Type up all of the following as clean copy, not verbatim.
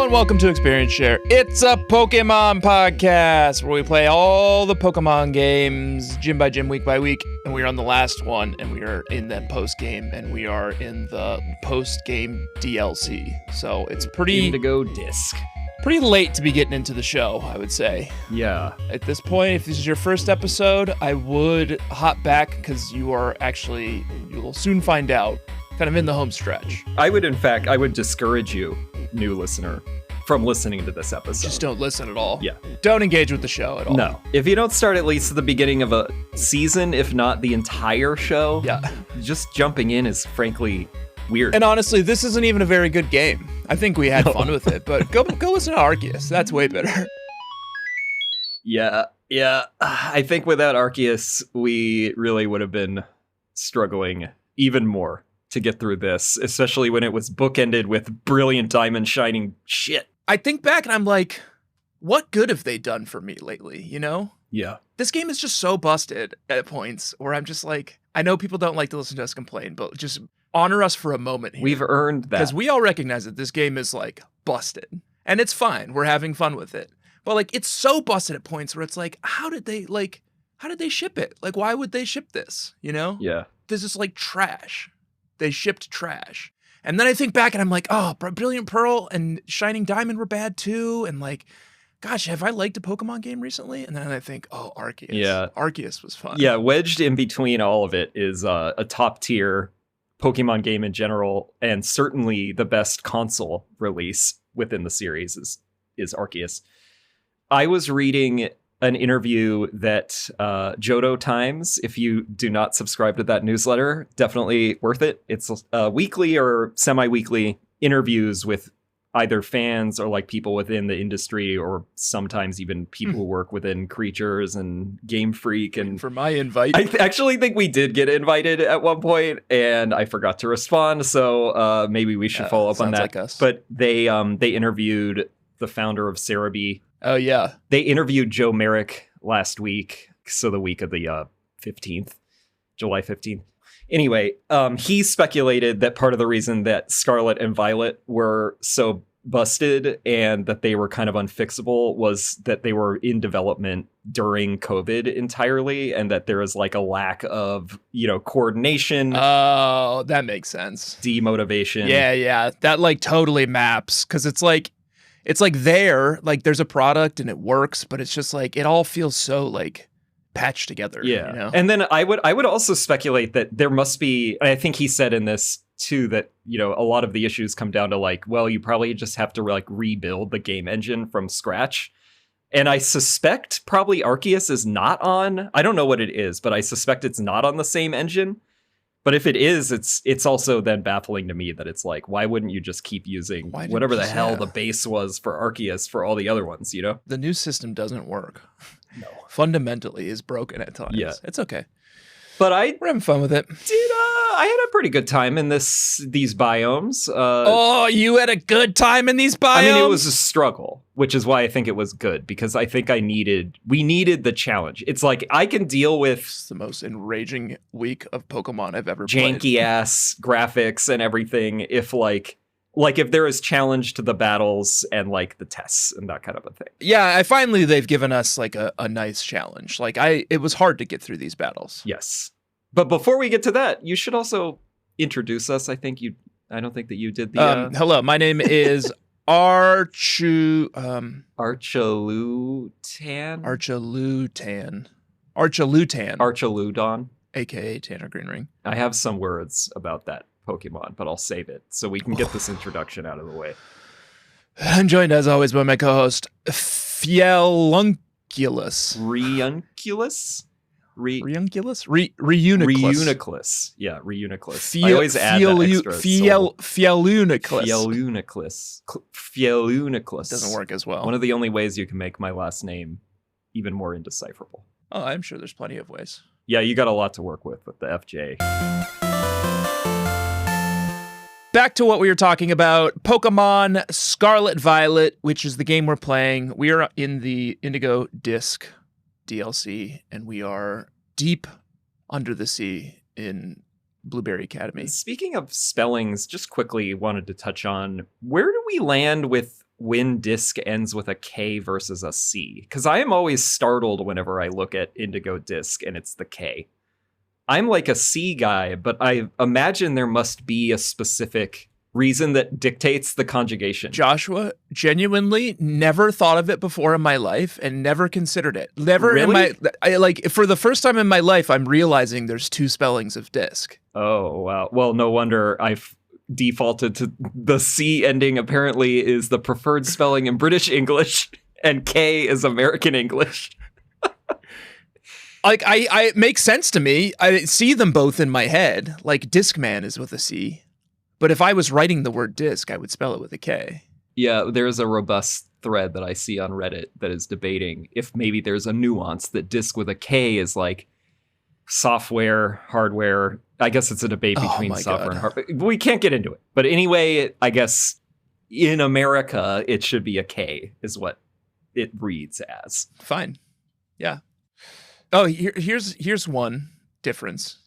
and welcome to Experience Share. It's a Pokemon podcast where we play all the Pokemon games, gym by gym, week by week, and we are on the last one, and we are in the post-game, and we are in the post-game DLC. So it's pretty... Indigo disc. Pretty late to be getting into the show, I would say. Yeah. At this point, if this is your first episode, I would hop back, because you will soon find out, kind of in the home stretch. I would discourage you, new listener, from listening to this episode. Just don't listen at all. Yeah. Don't engage with the show at all. No. If you don't start at least at the beginning of a season, if not the entire show, just jumping in is frankly weird. And honestly, this isn't even a very good game. I think we had fun with it, but go listen to Arceus. That's way better. Yeah. I think without Arceus, we really would have been struggling even more to get through this, especially when it was bookended with brilliant diamond shining shit. I think back and I'm like, what good have they done for me lately, you know? Yeah. This game is just so busted at points where I'm just like, I know people don't like to listen to us complain, but just honor us for a moment here. We've earned that. Because we all recognize that this game is like busted. And it's fine. We're having fun with it. But like, it's so busted at points where it's like, how did they ship it? Like, why would they ship this? You know? Yeah. This is like trash. They shipped trash. And then I think back and I'm like, oh, Brilliant Pearl and Shining Diamond were bad too. And like, gosh, have I liked a Pokemon game recently? And then I think, oh, Arceus. Yeah. Arceus was fun. Yeah, wedged in between all of it is a top tier Pokemon game in general, and certainly the best console release within the series is Arceus. I was reading an interview that Johto Times, if you do not subscribe to that newsletter, definitely worth it. It's weekly or semi-weekly interviews with either fans or like people within the industry, or sometimes even people who work within Creatures and Game Freak. And for my invite, I actually think we did get invited at one point, and I forgot to respond. So maybe we should follow up on that. Like us. But they interviewed the founder of Cerebi. Oh yeah, they interviewed Joe Merrick last week, so the week of the 15th, July 15th. Anyway, he speculated that part of the reason that Scarlet and Violet were so busted and that they were kind of unfixable was that they were in development during COVID entirely, and that there was like a lack of, coordination. Oh, that makes sense. Demotivation. Yeah. That like totally maps, because it's like there's a product and it works, but it's just like, it all feels so like patched together. Yeah. You know? And then I would also speculate that there must be, I think he said in this too, that, a lot of the issues come down to like, well, you probably just have to like rebuild the game engine from scratch. And I suspect probably Arceus is not on, I don't know what it is, but I suspect it's not on the same engine. But if it is, it's also then baffling to me that it's like, why wouldn't you just keep using whatever the hell the base was for Arceus for all the other ones, The new system doesn't work. No. Fundamentally is broken at times. Yeah. It's okay. But we're having fun with it. I had a pretty good time in these biomes. You had a good time in these biomes? I mean, it was a struggle, which is why I think it was good, because I think we needed the challenge. It's like, I can deal with... It's the most enraging week of Pokemon I've ever played. Janky ass graphics and everything. If if there is challenge to the battles and like the tests and that kind of a thing. Yeah, they've given us like a nice challenge. Like it was hard to get through these battles. Yes. But before we get to that, you should also introduce us. I don't think that you did the... Hello, my name is Archalutan. Archaludon. AKA Tanner Greenring. I have some words about that Pokemon, but I'll save it so we can get this introduction out of the way. I'm joined as always by my co-host, Fielunculus. Reuniclus? Reuniclus. Yeah, Reuniclus. I always add that extra Fieluniclus. Doesn't work as well. One of the only ways you can make my last name even more indecipherable. Oh, I'm sure there's plenty of ways. Yeah, you got a lot to work with the FJ. Back to what we were talking about, Pokemon Scarlet Violet, which is the game we're playing. We are in the Indigo disc DLC, and we are deep under the sea in Blueberry Academy. Speaking of spellings, just quickly wanted to touch on, where do we land with when disc ends with a K versus a C, because I am always startled whenever I look at Indigo disc and it's the K. I'm like a C guy, but I imagine there must be a specific reason that dictates the conjugation. Joshua, genuinely never thought of it before in my life and never considered it. Never Really? for the first time in my life, I'm realizing there's two spellings of disc. Oh, wow. Well, no wonder I've defaulted to the C ending apparently is the preferred spelling in British English and K is American English. Like, it makes sense to me. I see them both in my head. Like, Discman is with a C. But if I was writing the word disc, I would spell it with a K. Yeah, there's a robust thread that I see on Reddit that is debating if maybe there's a nuance that disc with a K is like software, hardware. I guess it's a debate between software and hardware. We can't get into it. But anyway, I guess in America, it should be a K is what it reads as. Fine. Yeah. Oh, here's one difference.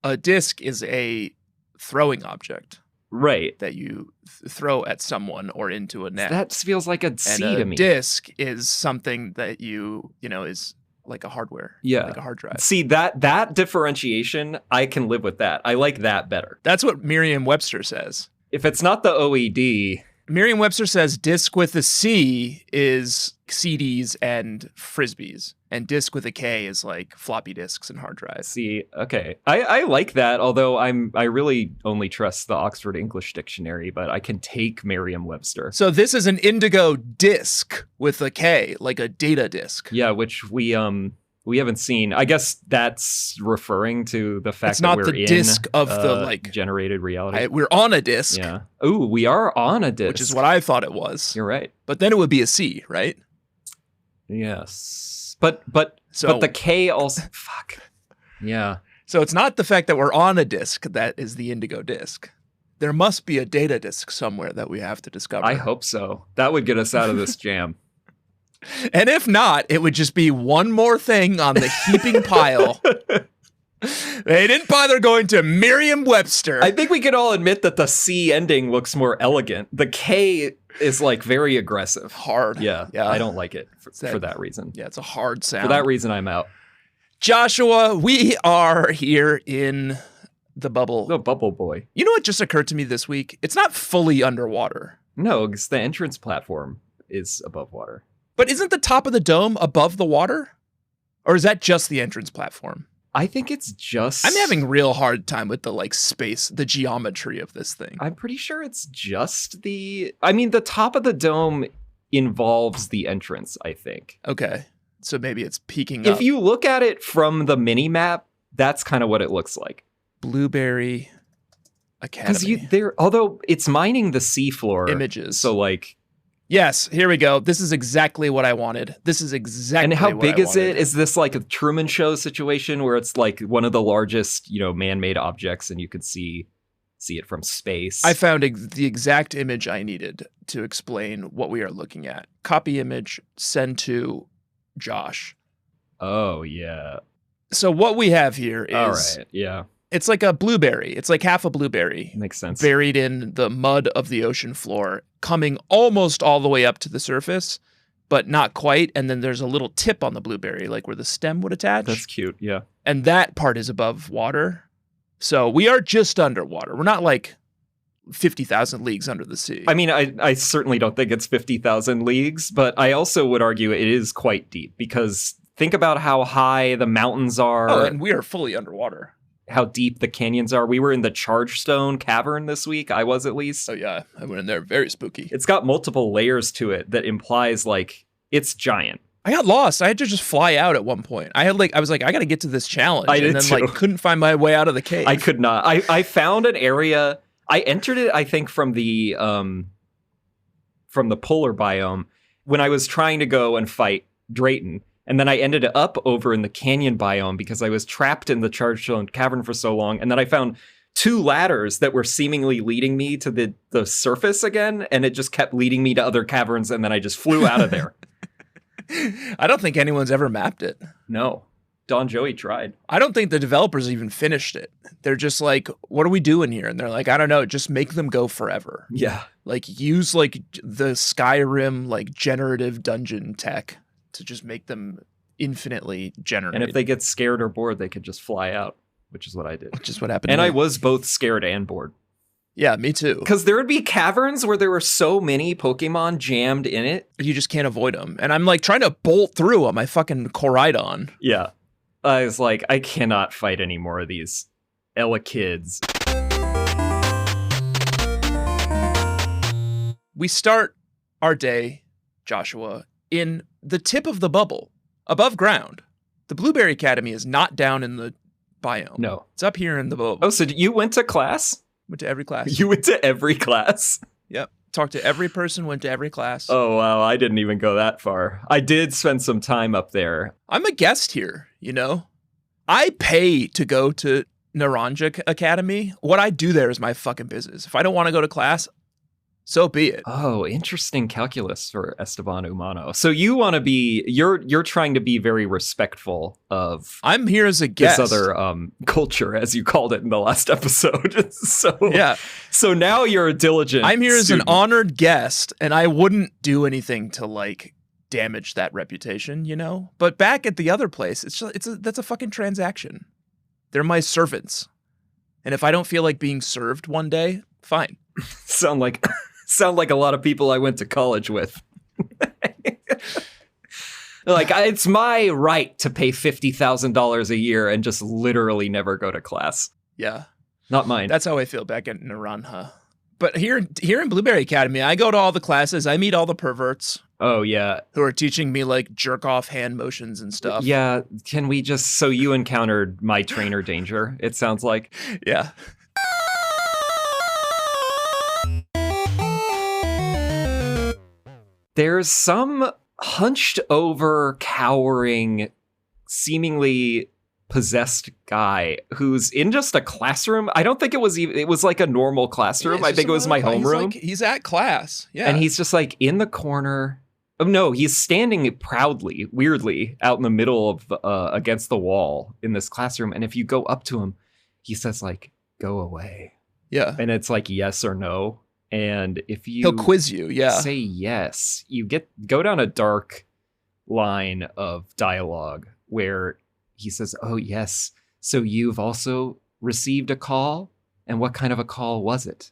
A disc is a throwing object. Right. That you throw at someone or into a net. That feels like a C and to me. A disc is something that you know, is like a hardware. Yeah. Like a hard drive. See, that differentiation, I can live with that. I like that better. That's what Merriam-Webster says. If it's not the OED... Merriam-Webster says disc with a C is CDs and Frisbees, and disc with a K is like floppy disks and hard drives. See, okay. I like that, although I really only trust the Oxford English Dictionary, but I can take Merriam-Webster. So this is an Indigo disc with a K, like a data disk. Yeah, which we haven't seen. I guess that's referring to the fact that we're in the disc of the like generated reality. We're on a disc. Yeah. Ooh, we are on a disc, which is what I thought it was. You're right. But then it would be a C, right? Yes. But the K also fuck. Yeah. So it's not the fact that we're on a disc that is the Indigo disc. There must be a data disk somewhere that we have to discover. I hope so. That would get us out of this jam. And if not, it would just be one more thing on the heaping pile. They didn't bother going to Merriam-Webster. I think we can all admit that the C ending looks more elegant. The K is like very aggressive. Hard. Yeah. I don't like it for that reason. Yeah, it's a hard sound. For that reason, I'm out. Joshua, we are here in the bubble. The bubble boy. You know what just occurred to me this week? It's not fully underwater. No, because the entrance platform is above water. But isn't the top of the dome above the water? Or is that just the entrance platform? I think it's just... I'm having a real hard time with the like space, the geometry of this thing. I'm pretty sure it's just the... I mean, the top of the dome involves the entrance, I think. Okay. So maybe it's peeking up. If you look at it from the mini-map, that's kind of what it looks like. Blueberry Academy. Because although it's mining the seafloor. Images. So like... Yes, here we go. This is exactly what I wanted. This is exactly And how what big I is wanted. it? Is this like a Truman Show situation where it's like one of the largest, man-made objects and you could see it from space? I found the exact image I needed to explain what we are looking at. Copy image, send to Josh. Oh, yeah. So what we have here is... All right, yeah. It's like a blueberry. It's like half a blueberry. Makes sense. Buried in the mud of the ocean floor, coming almost all the way up to the surface, but not quite. And then there's a little tip on the blueberry, like where the stem would attach. That's cute, yeah. And that part is above water. So we are just underwater. We're not like 50,000 leagues under the sea. I mean, I certainly don't think it's 50,000 leagues, but I also would argue it is quite deep because think about how high the mountains are. Oh, and we are fully underwater. How deep the canyons are. We were in the Chargestone Cavern this week. I was, at least. Oh yeah, I went in there. Very spooky. It's got multiple layers to it that implies like it's giant. I got lost. I had to just fly out at one point. I was like, I got to get to this challenge. I did and then too. like couldn't find my way out of the cave. I could not. I found an area. I entered it, I think, from the polar biome when I was trying to go and fight Drayton. And then I ended up over in the canyon biome because I was trapped in the Chargestone Cavern for so long. And then I found two ladders that were seemingly leading me to the surface again. And it just kept leading me to other caverns. And then I just flew out of there. I don't think anyone's ever mapped it. No. Don Joey tried. I don't think the developers even finished it. They're just like, what are we doing here? And they're like, I don't know, just make them go forever. Yeah. Like use like the Skyrim like generative dungeon tech to just make them infinitely generate. And if they get scared or bored, they could just fly out, which is what I did. Which is what happened. And to I me. was both scared and bored. Yeah, me too. Because there would be caverns where there were so many Pokemon jammed in it. You just can't avoid them. And I'm like trying to bolt through on my fucking Koraidon. Yeah. I was like, I cannot fight any more of these Elekid's. We start our day, Joshua, in the tip of the bubble, above ground. The Blueberry Academy is not down in the biome. No. It's up here in the bubble. Oh, so you went to class? Went to every class. You went to every class? Yep. Talked to every person, went to every class. Oh, wow. I didn't even go that far. I did spend some time up there. I'm a guest here, you know? I pay to go to Naranja Academy. What I do there is my fucking business. If I don't want to go to class, so be it. Oh, interesting calculus for Esteban Humano. So you want to be, you're trying to be very respectful of I'm here as a guest. this other culture, as you called it in the last episode. So yeah. So now you're a diligent I'm here student. as an honored guest, and I wouldn't do anything to like damage that reputation, you know? But back at the other place, that's a fucking transaction. They're my servants. And if I don't feel like being served one day, fine. Sound like a lot of people I went to college with. Like, it's my right to pay $50,000 a year and just literally never go to class. Yeah. Not mine. That's how I feel back at Naranja. But here in Blueberry Academy, I go to all the classes. I meet all the perverts. Oh, yeah. Who are teaching me like jerk off hand motions and stuff. Yeah. Can we just, so you encountered my trainer Danger, it sounds like. Yeah. There's some hunched over, cowering, seemingly possessed guy who's in just a classroom. I don't think it was even, it was like a normal classroom. I think it was my homeroom. He's at class. Yeah. And he's just like in the corner. Oh no, he's standing proudly, weirdly, out in the middle of against the wall in this classroom. And if you go up to him, he says like, "Go away." Yeah. And it's like yes or no. And if you he'll quiz you, yeah. say yes, you go down a dark line of dialogue where he says, "Oh yes, so you've also received a call? And what kind of a call was it?"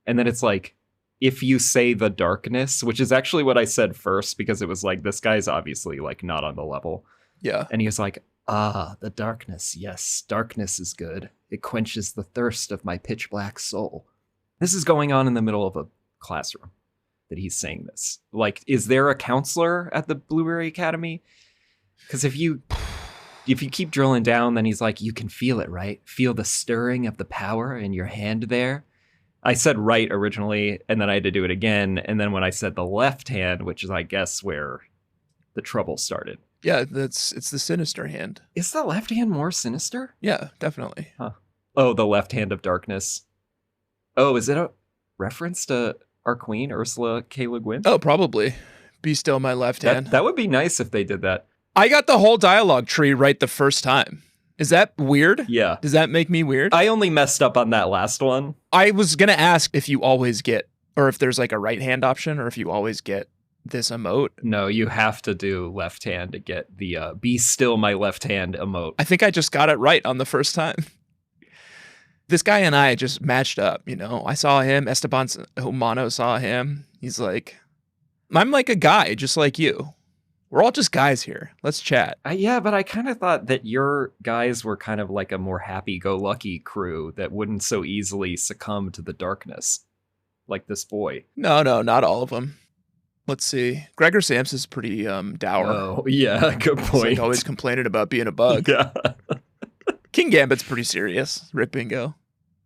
And then it's like, if you say the darkness, which is actually what I said first, because it was like, this guy's obviously like not on the level. Yeah. And he was like, "Ah, the darkness. Yes, darkness is good. It quenches the thirst of my pitch black soul." This is going on in the middle of a classroom that he's saying this. Like, is there a counselor at the Blueberry Academy? Because if you keep drilling down, then he's like, "You can feel it, right? Feel the stirring of the power in your hand there." I said right originally, and then I had to do it again. And then when I said the left hand, which is, I guess, where the trouble started. Yeah, it's the sinister hand. Is the left hand more sinister? Yeah, definitely. Huh. Oh, the left hand of darkness. Oh, is it a reference to our queen, Ursula K. Le Guin? Oh, probably. Be still my left hand. That would be nice if they did that. I got the whole dialogue tree right the first time. Is that weird? Yeah. Does that make me weird? I only messed up on that last one. I was going to ask if you always get, or if there's like a right hand option, or if you always get this emote. No, you have to do left hand to get the "Be still my left hand" emote. I think I just got it right on the first time. This guy and I just matched up, you know. I saw him, Esteban Humano saw him. He's like, "I'm like a guy just like you. We're all just guys here. Let's chat." Yeah, but I kind of thought that your guys were kind of like a more happy-go-lucky crew that wouldn't so easily succumb to the darkness, like this boy. No, not all of them. Let's see. Gregor Samps is pretty dour. Oh, yeah, good point. He's like always complaining about being a bug. Yeah. King Gambit's pretty serious. Rick Bingo.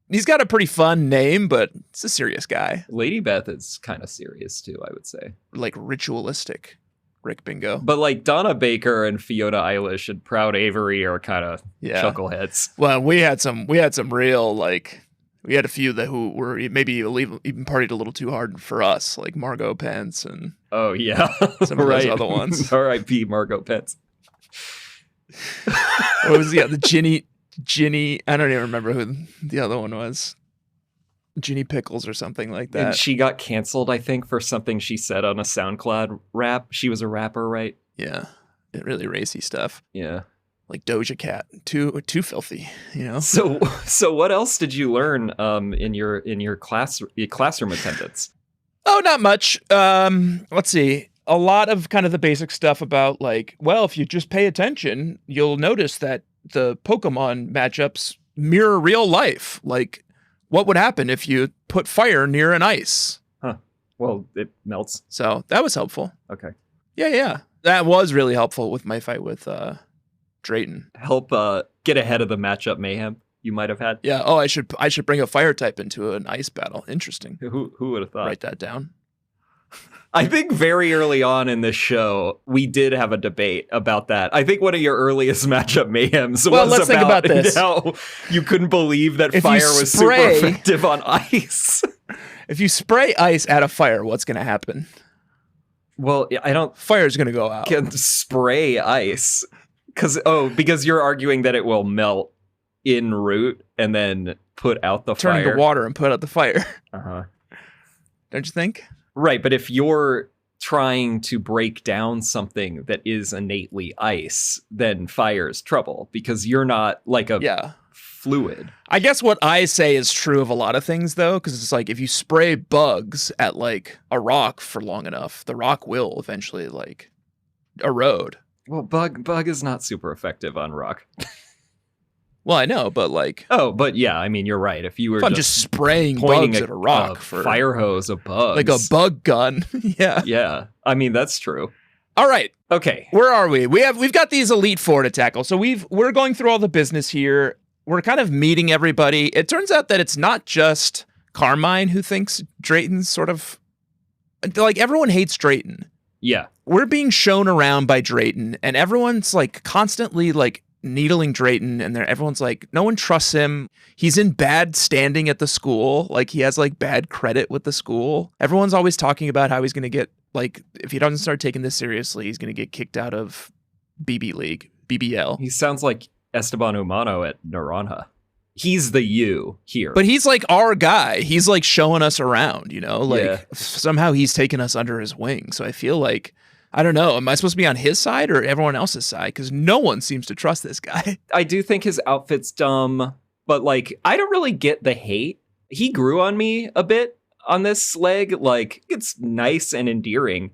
He's got a pretty fun name, but it's a serious guy. Lady Beth is kind of serious too, I would say. Like ritualistic. Rick Bingo. But like Donna Baker and Fiona Eilish and Proud Avery are kind of chuckleheads. Well, we had some real like, we had a few who were maybe even partied a little too hard for us, like Margot Pence and oh yeah, some of those other ones. R.I.P. Margot Pence. What was the Ginny? I don't even remember who the other one was. Ginny Pickles or something like that. And she got canceled, I think, for something she said on a SoundCloud rap. She was a rapper, right? Yeah, really racy stuff. Yeah, like Doja Cat, too filthy, you know. So what else did you learn in your classroom attendance? Oh, not much. Let's see. A lot of kind of the basic stuff about like, well, if you just pay attention, you'll notice that the Pokemon matchups mirror real life. Like, what would happen if you put fire near an ice? Huh. Well, it melts. So that was helpful. Okay. Yeah. That was really helpful with my fight with Drayton. Help get ahead of the matchup mayhem you might have had. Yeah. Oh, I should bring a fire type into an ice battle. Interesting. Who would have thought? Write that down. I think very early on in this show, we did have a debate about that. I think one of your earliest matchup mayhems was think about this. How you couldn't believe that fire was super effective on ice. If you spray ice at a fire, what's going to happen? Well, I don't... Fire's going to go out. Can spray ice. Because you're arguing that it will melt en route and then put out the fire. Turn into water and put out the fire. Uh-huh. Don't you think? Right, but if you're trying to break down something that is innately ice, then fire's trouble because you're not like a fluid. I guess what I say is true of a lot of things, though, because it's like if you spray bugs at like a rock for long enough, the rock will eventually like erode. Well, bug is not super effective on rock. Well, I know, but like... Oh, but yeah, I mean, you're right. If you were just spraying bugs at a rock for... fire hose of bugs. Like a bug gun. Yeah. Yeah. I mean, that's true. All right. Okay. Where are we? We've got these Elite Four to tackle. So we're going through all the business here. We're kind of meeting everybody. It turns out that it's not just Carmine who thinks Drayton's sort of... Like, everyone hates Drayton. Yeah. We're being shown around by Drayton, and everyone's like constantly like needling Drayton, and everyone's like, no one trusts him. He's in bad standing at the school. Like, he has like bad credit with the school. Everyone's always talking about how he's going to get, like, if he doesn't start taking this seriously, he's going to get kicked out of BBL. He sounds like Esteban Humano at Naranja. He's the you here. But he's like our guy. He's like showing us around, you know, like somehow he's taken us under his wing. So I feel like, I don't know, am I supposed to be on his side or everyone else's side? Because no one seems to trust this guy. I do think his outfit's dumb, but like, I don't really get the hate. He grew on me a bit on this leg. Like, it's nice and endearing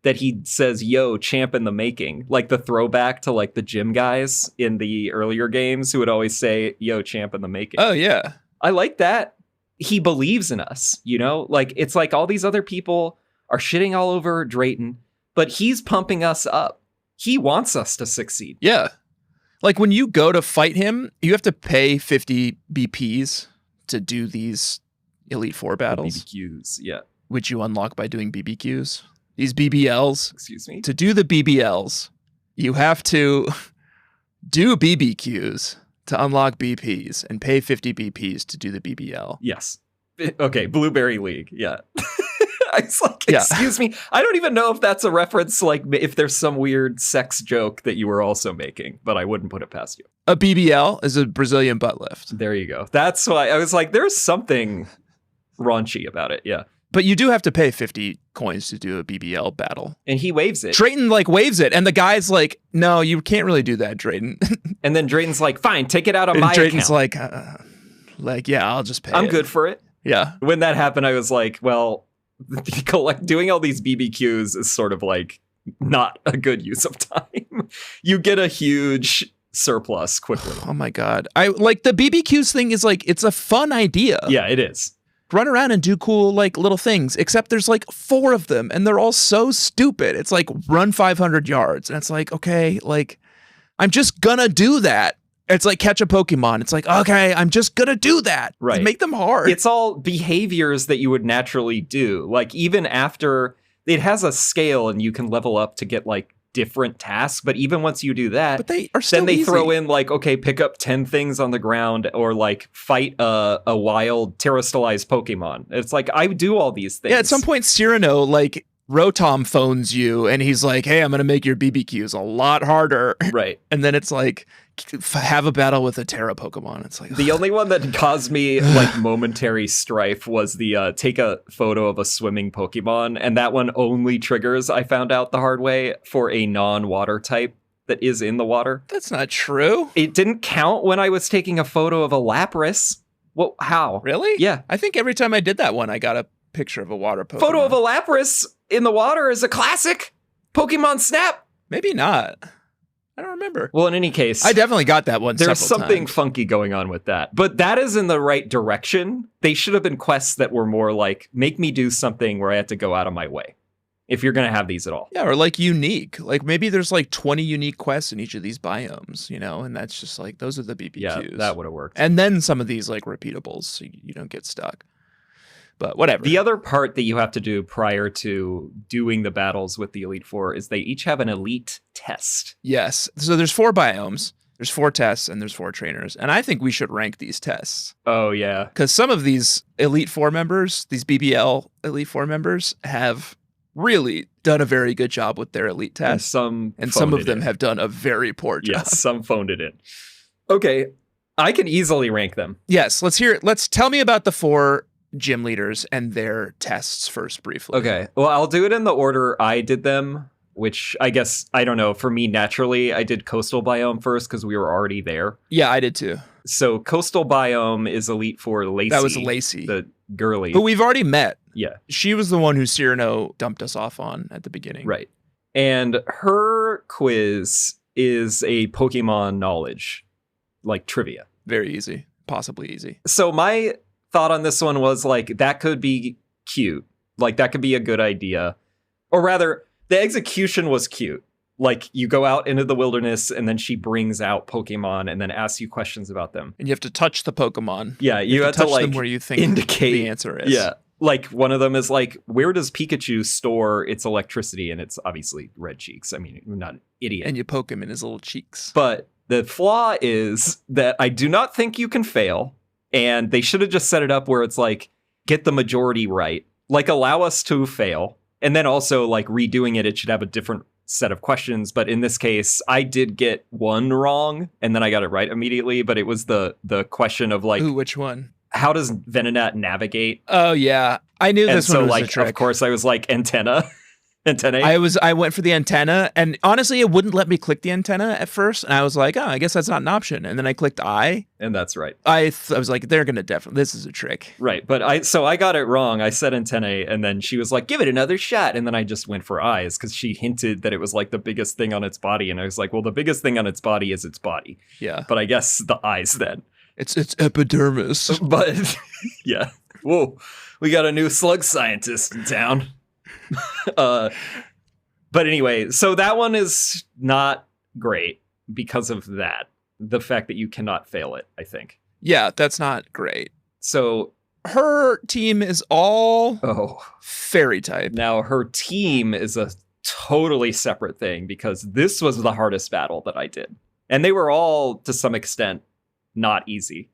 that he says, yo, champ in the making. Like the throwback to like the gym guys in the earlier games who would always say, yo, champ in the making. Oh, yeah. I like that. He believes in us, you know? Like, it's like all these other people are shitting all over Drayton, but he's pumping us up. He wants us to succeed. Yeah. Like when you go to fight him, you have to pay 50 BPs to do these Elite Four battles. BBQs, yeah. Which you unlock by doing BBQs. These BBLs. Excuse me? To do the BBLs, you have to do BBQs to unlock BPs and pay 50 BPs to do the BBL. Yes. Okay, Blueberry League, yeah. I was like, excuse me. I don't even know if that's a reference, like if there's some weird sex joke that you were also making, but I wouldn't put it past you. A BBL is a Brazilian butt lift. There you go. That's why I was like, there's something raunchy about it, yeah. But you do have to pay 50 coins to do a BBL battle. And he waves it. Drayton, like, waves it. And the guy's like, no, you can't really do that, Drayton. And then Drayton's like, fine, take it out on my Drayton's account. like, yeah, I'll just pay I'm good for it. Yeah. When that happened, I was like, well, doing all these BBQs is sort of like not a good use of time. You get a huge surplus quickly. Oh, my God. I like the BBQs thing is like, it's a fun idea. Yeah, it is. Run around and do cool, like, little things, except there's, like, 4 of them, and they're all so stupid. It's like, run 500 yards, and it's like, okay, like, I'm just gonna do that. It's like catch a Pokemon. It's like, okay, I'm just gonna do that. Right. Make them hard. It's all behaviors that you would naturally do. Like, even after, it has a scale, and you can level up to get, like, different tasks, but even once you do that, but they are still then they easy. throw in like, okay, pick up 10 things on the ground or like fight a wild terrestrialized Pokemon. It's like, I do all these things. Yeah, at some point Cyrano like Rotom phones you and he's like, hey, I'm going to make your BBQs a lot harder. Right. And then it's like, have a battle with a Terra Pokemon. It's like, the only one that caused me like momentary strife was the take a photo of a swimming Pokemon. And that one only triggers, I found out the hard way, for a non-water type that is in the water. That's not true. It didn't count when I was taking a photo of a Lapras. Well, how? Really? Yeah. I think every time I did that one, I got a picture of a water Pokemon. Photo of a Lapras in the water is a classic. Pokemon Snap. Maybe not. I don't remember. Well, in any case, I definitely got that one. There's something times. funky going on with that. But that is in the right direction. They should have been quests that were more like, make me do something where I have to go out of my way. If you're going to have these at all. Yeah, or like unique. Like maybe there's like 20 unique quests in each of these biomes, and that's just like, those are the BBQs. Yeah, that would have worked. And then some of these like repeatables, so you don't get stuck. But whatever. The other part that you have to do prior to doing the battles with the Elite Four is they each have an elite test. Yes. So there's 4 biomes, there's 4 tests, and there's 4 trainers. And I think we should rank these tests. Oh, yeah. Because some of these Elite Four members, these BBL Elite Four members, have really done a very good job with their elite tests. And some of them have done a very poor job. Yes, some phoned it in. Okay, I can easily rank them. Yes, let's hear it. Let's tell me about the 4 gym leaders and their tests first briefly. Okay, well, I'll do it in the order I did them, which I guess, I don't know, for me, naturally, I did Coastal Biome first because we were already there. Yeah, I did too. So Coastal Biome is Elite Four Lacey. That was Lacey. The girly. Who we've already met. Yeah. She was the one who Cyrano dumped us off on at the beginning. Right. And her quiz is a Pokemon knowledge, like trivia. Very easy. Possibly easy. So my thought on this one was like, that could be cute. Like that could be a good idea. Or rather, the execution was cute. Like you go out into the wilderness and then she brings out Pokemon and then asks you questions about them. And you have to touch the Pokemon. Yeah, you have to touch like them where you think indicate the answer is. Yeah. Like one of them is like, where does Pikachu store its electricity? And it's obviously red cheeks. I mean, I'm not an idiot. And you poke him in his little cheeks. But the flaw is that I do not think you can fail. And they should have just set it up where it's like, get the majority right. Like allow us to fail. And then also like redoing it, it should have a different set of questions. But in this case, I did get one wrong and then I got it right immediately. But it was the question of like, ooh, which one? How does Venonat navigate? Oh yeah, I knew this one was a trick. Of course, I was like antennae. I went for the antenna, and honestly, it wouldn't let me click the antenna at first, and I was like, oh, I guess that's not an option. And then I clicked I, and that's right. I was like, they're gonna definitely. This is a trick, right? But I got it wrong. I said antennae, and then she was like, give it another shot, and then I just went for eyes because she hinted that it was like the biggest thing on its body, and I was like, well, the biggest thing on its body is its body. Yeah, but I guess the eyes then. It's epidermis. But yeah, whoa, we got a new slug scientist in town. But anyway, so that one is not great because of that. The fact that you cannot fail it, I think. Yeah, that's not great. So her team is all fairy type. Now her team is a totally separate thing because this was the hardest battle that I did. And they were all, to some extent, not easy.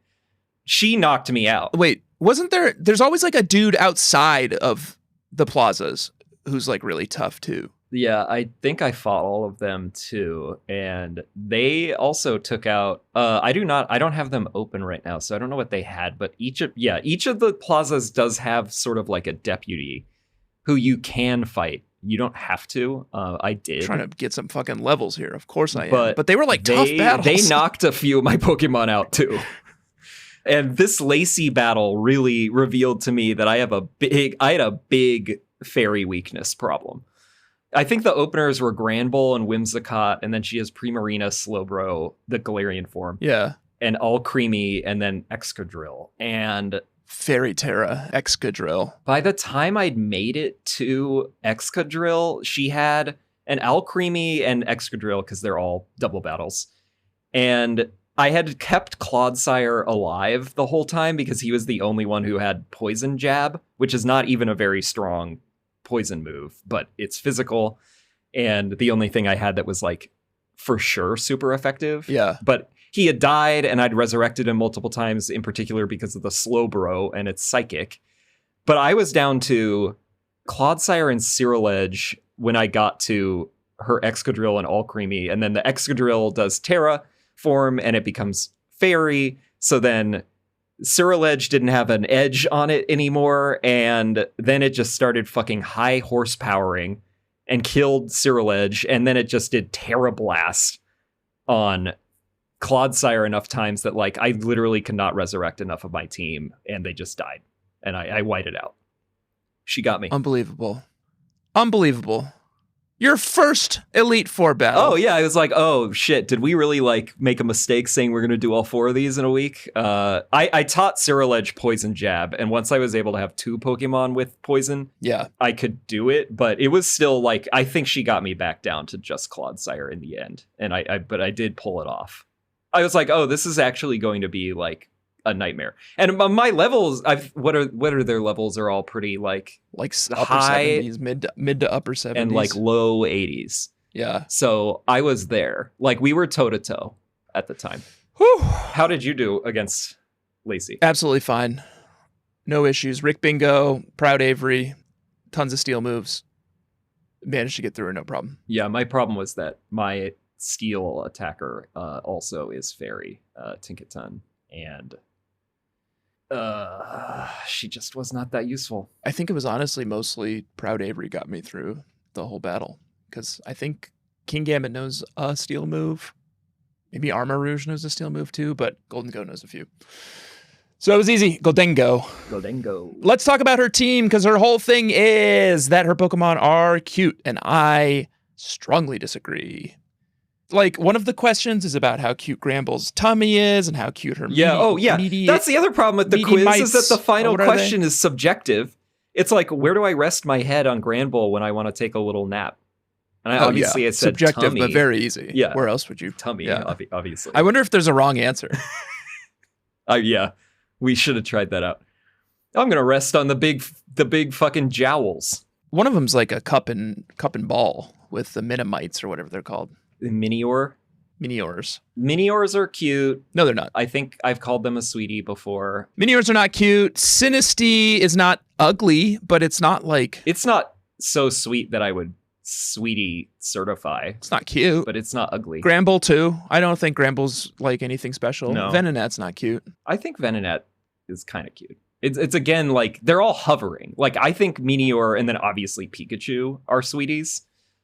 She knocked me out. Wait, wasn't there's always like a dude outside of the plazas who's like really tough too. Yeah, I think I fought all of them too. And they also took out I don't have them open right now, so I don't know what they had, but each of the plazas does have sort of like a deputy who you can fight. You don't have to. I did. I'm trying to get some fucking levels here. Of course I am. But they were like tough battles. They knocked a few of my Pokemon out too. And this Lacey battle really revealed to me that I had a big fairy weakness problem. I think the openers were Granbull and Whimsicott, and then she has Primarina, Slowbro, the Galarian form. Yeah. And Alcremie, and then Excadrill. And Fairy Terra, Excadrill. By the time I'd made it to Excadrill, she had an Alcremie and Excadrill, because they're all double battles. And I had kept Clodsire alive the whole time because he was the only one who had Poison Jab, which is not even a very strong poison move, but it's physical. And the only thing I had that was like for sure super effective. Yeah. But he had died and I'd resurrected him multiple times, in particular because of the Slowbro and its psychic. But I was down to Clodsire and Cyriledge when I got to her Excadrill and Alcremie, and then the Excadrill does Terra form and it becomes Fairy. So then Cyriledge didn't have an edge on it anymore, and then it just started fucking high horsepowering and killed Cyriledge, and then it just did Terra Blast on Clodsire enough times that like I literally could not resurrect enough of my team, and they just died, and I whited out. She got me. Unbelievable. Your first Elite Four battle. Oh yeah, I was like, oh shit, did we really like make a mistake saying we're gonna do all 4 of these in a week? I taught Cyriledge Poison Jab, and once I was able to have 2 Pokemon with Poison, yeah, I could do it, but it was still like, I think she got me back down to just Clodsire in the end, and but I did pull it off. I was like, oh, this is actually going to be like a nightmare. And my levels, what are their levels? Are all pretty like upper high 70s, mid to upper 70s, and like low 80s. Yeah. So I was there. Like we were toe to toe at the time. Whew. How did you do against Lacey? Absolutely fine. No issues. Rick Bingo, Proud Avery, tons of steel moves. Managed to get through it, no problem. Yeah, my problem was that my steel attacker also is Fairy, Tinkaton, and she just was not that useful. I think it was honestly mostly Proud Avery got me through the whole battle, because I think King Gambit knows a steel move. Maybe Armor Rouge knows a steel move too, but Golden Go knows a few. So it was easy. Goldengo. Let's talk about her team, because her whole thing is that her Pokemon are cute, and I strongly disagree. Like, one of the questions is about how cute Gramble's tummy is and how cute her meaty, that's the other problem with the quiz mites, is that the final question is subjective. It's like, where do I rest my head on Granbull when I want to take a little nap? And I I said subjective, tummy. but very easy. Yeah. Where else would you? Tummy, Yeah. Obviously. I wonder if there's a wrong answer. Yeah, we should have tried that out. I'm gonna rest on the big fucking jowls. One of them's like a cup and ball with the Minimites or whatever they're called. Minior. Miniors. Miniors are cute. No, they're not. I think I've called them a sweetie before. Miniors are not cute. Sinistea is not ugly, but it's not like... It's not so sweet that I would sweetie certify. It's not cute. But it's not ugly. Gramble, too. I don't think Gramble's like anything special. No. Venonat's not cute. I think Venonat is kind of cute. It's again, like, they're all hovering. Like, I think Meteor and then obviously Pikachu are sweeties.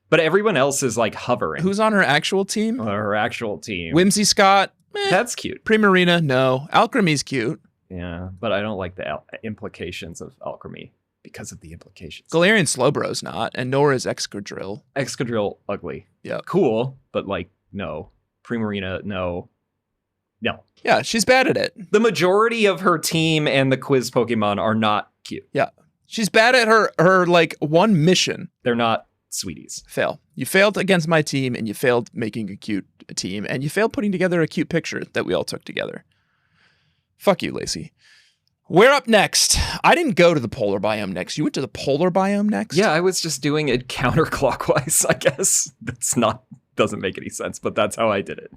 But everyone else is like hovering. Who's on her actual team? Her actual team. Whimsy Scott. That's cute. Primarina, no. Alchemy's cute. Yeah, but I don't like the implications of Alchemy because of the implications. Galarian Slowbro's not, and nor is Excadrill. Excadrill, ugly. Yeah. Cool, but like, no. Primarina, no. No. Yeah, she's bad at it. The majority of her team and the quiz Pokemon are not cute. Yeah. She's bad at her like one mission. They're not sweeties. Fail. You failed against my team, and you failed making a cute team, and you failed putting together a cute picture that we all took together. Fuck you, Lacey. We're up next. I didn't go to the polar biome next. You went to the polar biome next? Yeah, I was just doing it counterclockwise, I guess. Doesn't make any sense, but that's how I did it.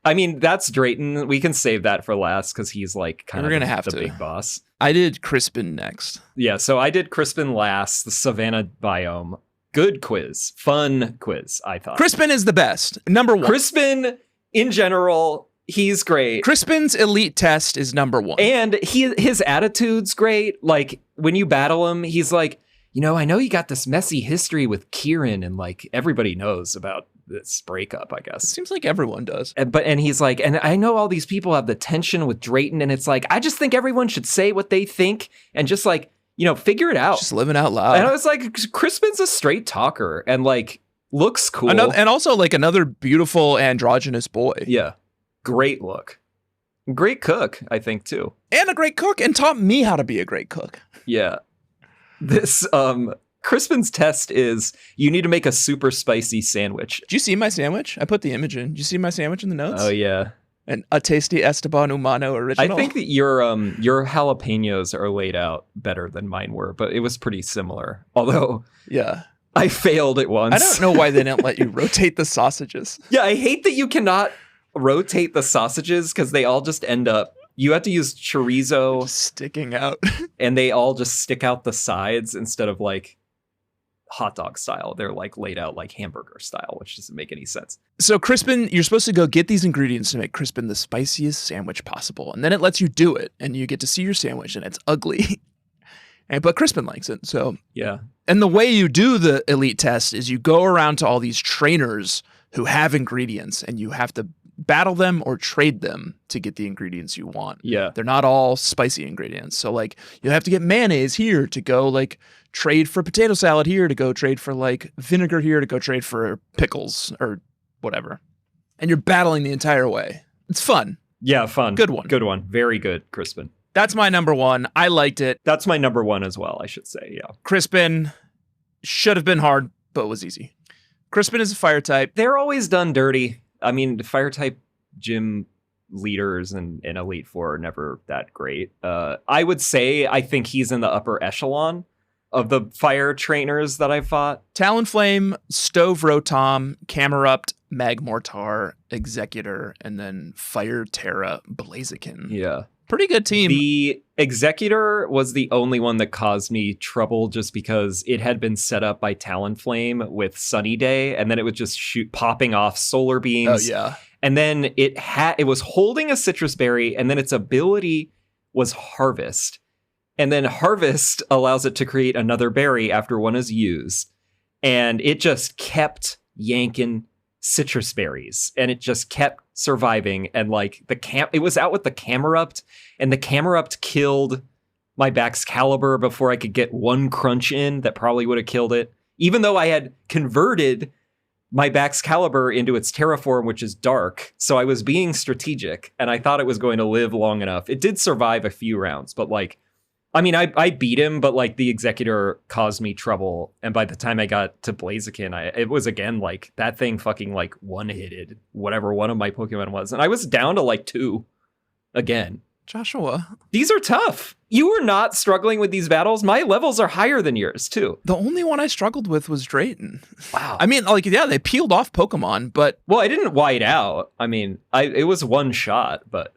I mean, that's Drayton. We can save that for last because he's like kind of the big boss. I did Crispin next. Yeah, so I did Crispin last, the Savannah biome. Good quiz. Fun quiz, I thought. Crispin is the best. Number one. Crispin, in general, he's great. Crispin's elite test is number one. And his attitude's great. Like, when you battle him, he's like, I know you got this messy history with Kieran, and like, everybody knows about this breakup, I guess. It seems like everyone does. And he's like, and I know all these people have the tension with Drayton, and it's like, I just think everyone should say what they think and just like, figure it out. Just living out loud. And I was like, Crispin's a straight talker and like looks cool. And also like another beautiful androgynous boy. Yeah. Great look. Great cook, I think, too. And a great cook, and taught me how to be a great cook. Yeah. This Crispin's test is you need to make a super spicy sandwich. Did you see my sandwich? I put the image in. Did you see my sandwich in the notes? Oh, yeah. And a tasty Esteban Humano original. I think that your jalapenos are laid out better than mine were, but it was pretty similar. Although, yeah, I failed it once. I don't know why they didn't let you rotate the sausages. Yeah, I hate that you cannot rotate the sausages because they all just end up. You have to use chorizo just sticking out, and they all just stick out the sides instead of like hot dog style. They're like laid out like hamburger style, which doesn't make any sense. So Crispin, you're supposed to go get these ingredients to make Crispin the spiciest sandwich possible. And then it lets you do it. And you get to see your sandwich and it's ugly. But Crispin likes it. So yeah. And the way you do the elite test is you go around to all these trainers who have ingredients and you have to battle them or trade them to get the ingredients you want. Yeah. They're not all spicy ingredients. So like you have to get mayonnaise here to go like trade for potato salad here to go trade for like vinegar here to go trade for pickles or whatever. And you're battling the entire way. It's fun. Yeah, fun. Good one. Good one. Very good, Crispin. That's my number one. I liked it. That's my number one as well, I should say. Yeah. Crispin should have been hard, but was easy. Crispin is a fire type. They're always done dirty. I mean, the fire type gym leaders in Elite Four are never that great. I would say I think he's in the upper echelon of the fire trainers that I fought. Talonflame, Stove Rotom, Camerupt, Magmortar, Executor, and then Fire Terra Blaziken. Yeah. Pretty good team. The Executor was the only one that caused me trouble just because it had been set up by Talonflame with Sunny Day, and then it would just popping off solar beams. Oh, yeah. And then it was holding a citrus berry, and then its ability was Harvest. And then Harvest allows it to create another berry after one is used. And it just kept yanking citrus berries, and it just kept surviving. And like it was out with the Camerupt, and the Camerupt killed my Baxcalibur before I could get one crunch in that probably would have killed it, even though I had converted my Baxcalibur into its Terraform, which is dark. So I was being strategic, and I thought it was going to live long enough. It did survive a few rounds, but like, I mean, I beat him, but like the Executor caused me trouble. And by the time I got to Blaziken, it was again like that thing fucking like one-hitted whatever one of my Pokemon was. And I was down to like 2 again. Joshua. These are tough. You were not struggling with these battles. My levels are higher than yours too. The only one I struggled with was Drayton. Wow. I mean, like, yeah, they peeled off Pokemon, but... Well, I didn't white out. I mean, it was one shot, but...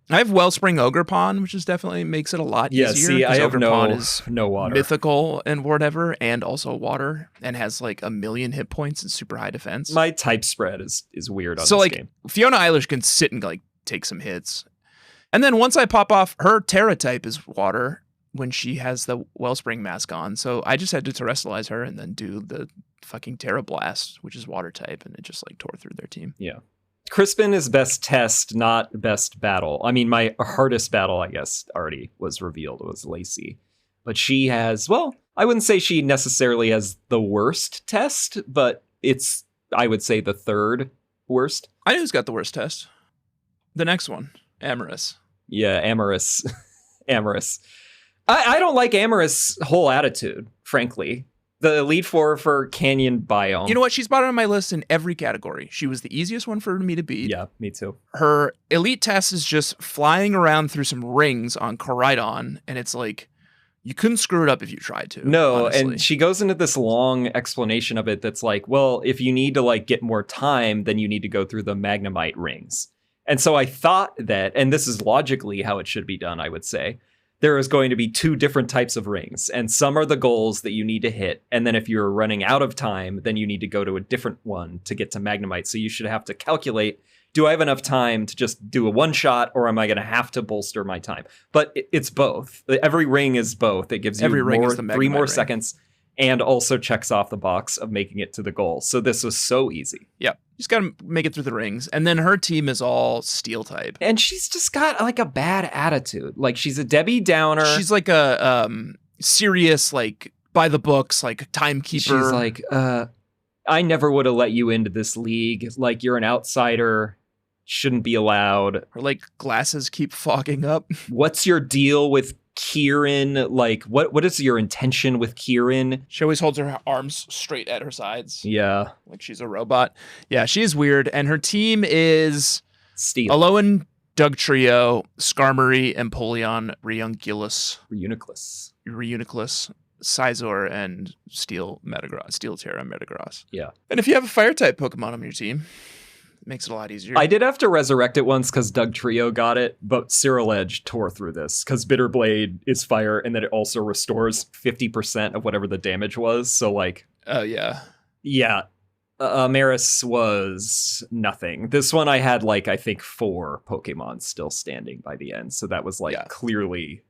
I have Wellspring Ogerpon, which is definitely makes it a lot easier. Yeah, see, I have Ogerpon is no water. Mythical and whatever, and also water, and has like 1,000,000 hit points and super high defense. My type spread is weird on so this like, game. Fiona Eilish can sit and like take some hits. And then once I pop off, her Terra type is water when she has the Wellspring mask on. So I just had to terrestrialize her and then do the fucking Terra Blast, which is water type, and it just like tore through their team. Yeah. Crispin is best test, not best battle. I mean, my hardest battle, I guess, already was revealed. It was Lacey. But she has, well, I wouldn't say she necessarily has the worst test, but it's, I would say, the third worst. I know who's got the worst test. The next one, Amorous. Yeah, Amorous. Amorous. I don't like Amorous' whole attitude, frankly. The Elite Four for Canyon Biome. You know what? She's bottom on my list in every category. She was the easiest one for me to beat. Yeah, me too. Her elite test is just flying around through some rings on Koraidon, and it's like, you couldn't screw it up if you tried to. No, honestly. And she goes into this long explanation of it that's like, well, if you need to like get more time, then you need to go through the Magnemite rings. And so I thought that, and this is logically how it should be done, I would say, there is going to be 2 different types of rings, and some are the goals that you need to hit. And then if you're running out of time, then you need to go to a different one to get to Magnemite. So you should have to calculate, do I have enough time to just do a one shot, or am I going to have to bolster my time? But it's both. Every ring is both. It gives you Every ring is the 3 more Magnemite ring. seconds, and also checks off the box of making it to the goal. So this was so easy. Yep. You just got to make it through the rings. And then her team is all steel type. And she's just got like a bad attitude. Like she's a Debbie Downer. She's like a serious, like by the books, like timekeeper. She's like, I never would have let you into this league. Like you're an outsider. Shouldn't be allowed. Her like glasses keep fogging up. What's your deal with Kieran? Like what is your intention with Kieran? She always holds her arms straight at her sides. Yeah. Like she's a robot. Yeah, she's weird. And her team is Steel. Alolan Dugtrio, Skarmory, Empoleon, Reuniclus, Scizor, and Steel Terra Metagross. Yeah. And if you have a fire type Pokemon on your team, it makes it a lot easier. I did have to resurrect it once because Dugtrio got it, but Cyril Edge tore through this because Bitterblade is fire, and then it also restores 50% of whatever the damage was. So like, Oh, yeah. Yeah. Maris was nothing. This one I had like, I think 4 Pokemon still standing by the end. So that was like clearly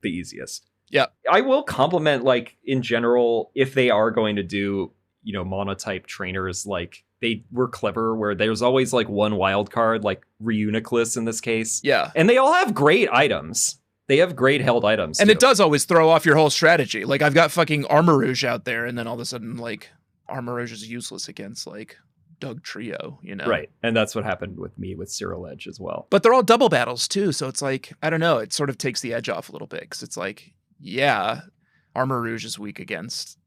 the easiest. Yeah. I will compliment, like, in general, if they are going to do, you know, monotype trainers, like they were clever where there's always like one wild card, like Reuniclus in this case. Yeah. And they all have great items. They have great held items. And too. it does always throw off your whole strategy. Like I've got fucking Armarouge out there, and then all of a sudden, like, Armarouge is useless against like Doug Trio, you know? Right. And that's what happened with me with Cyril Edge as well. But they're all double battles too. So it's like, I don't know, it sort of takes the edge off a little bit because it's like, yeah, Armarouge is weak against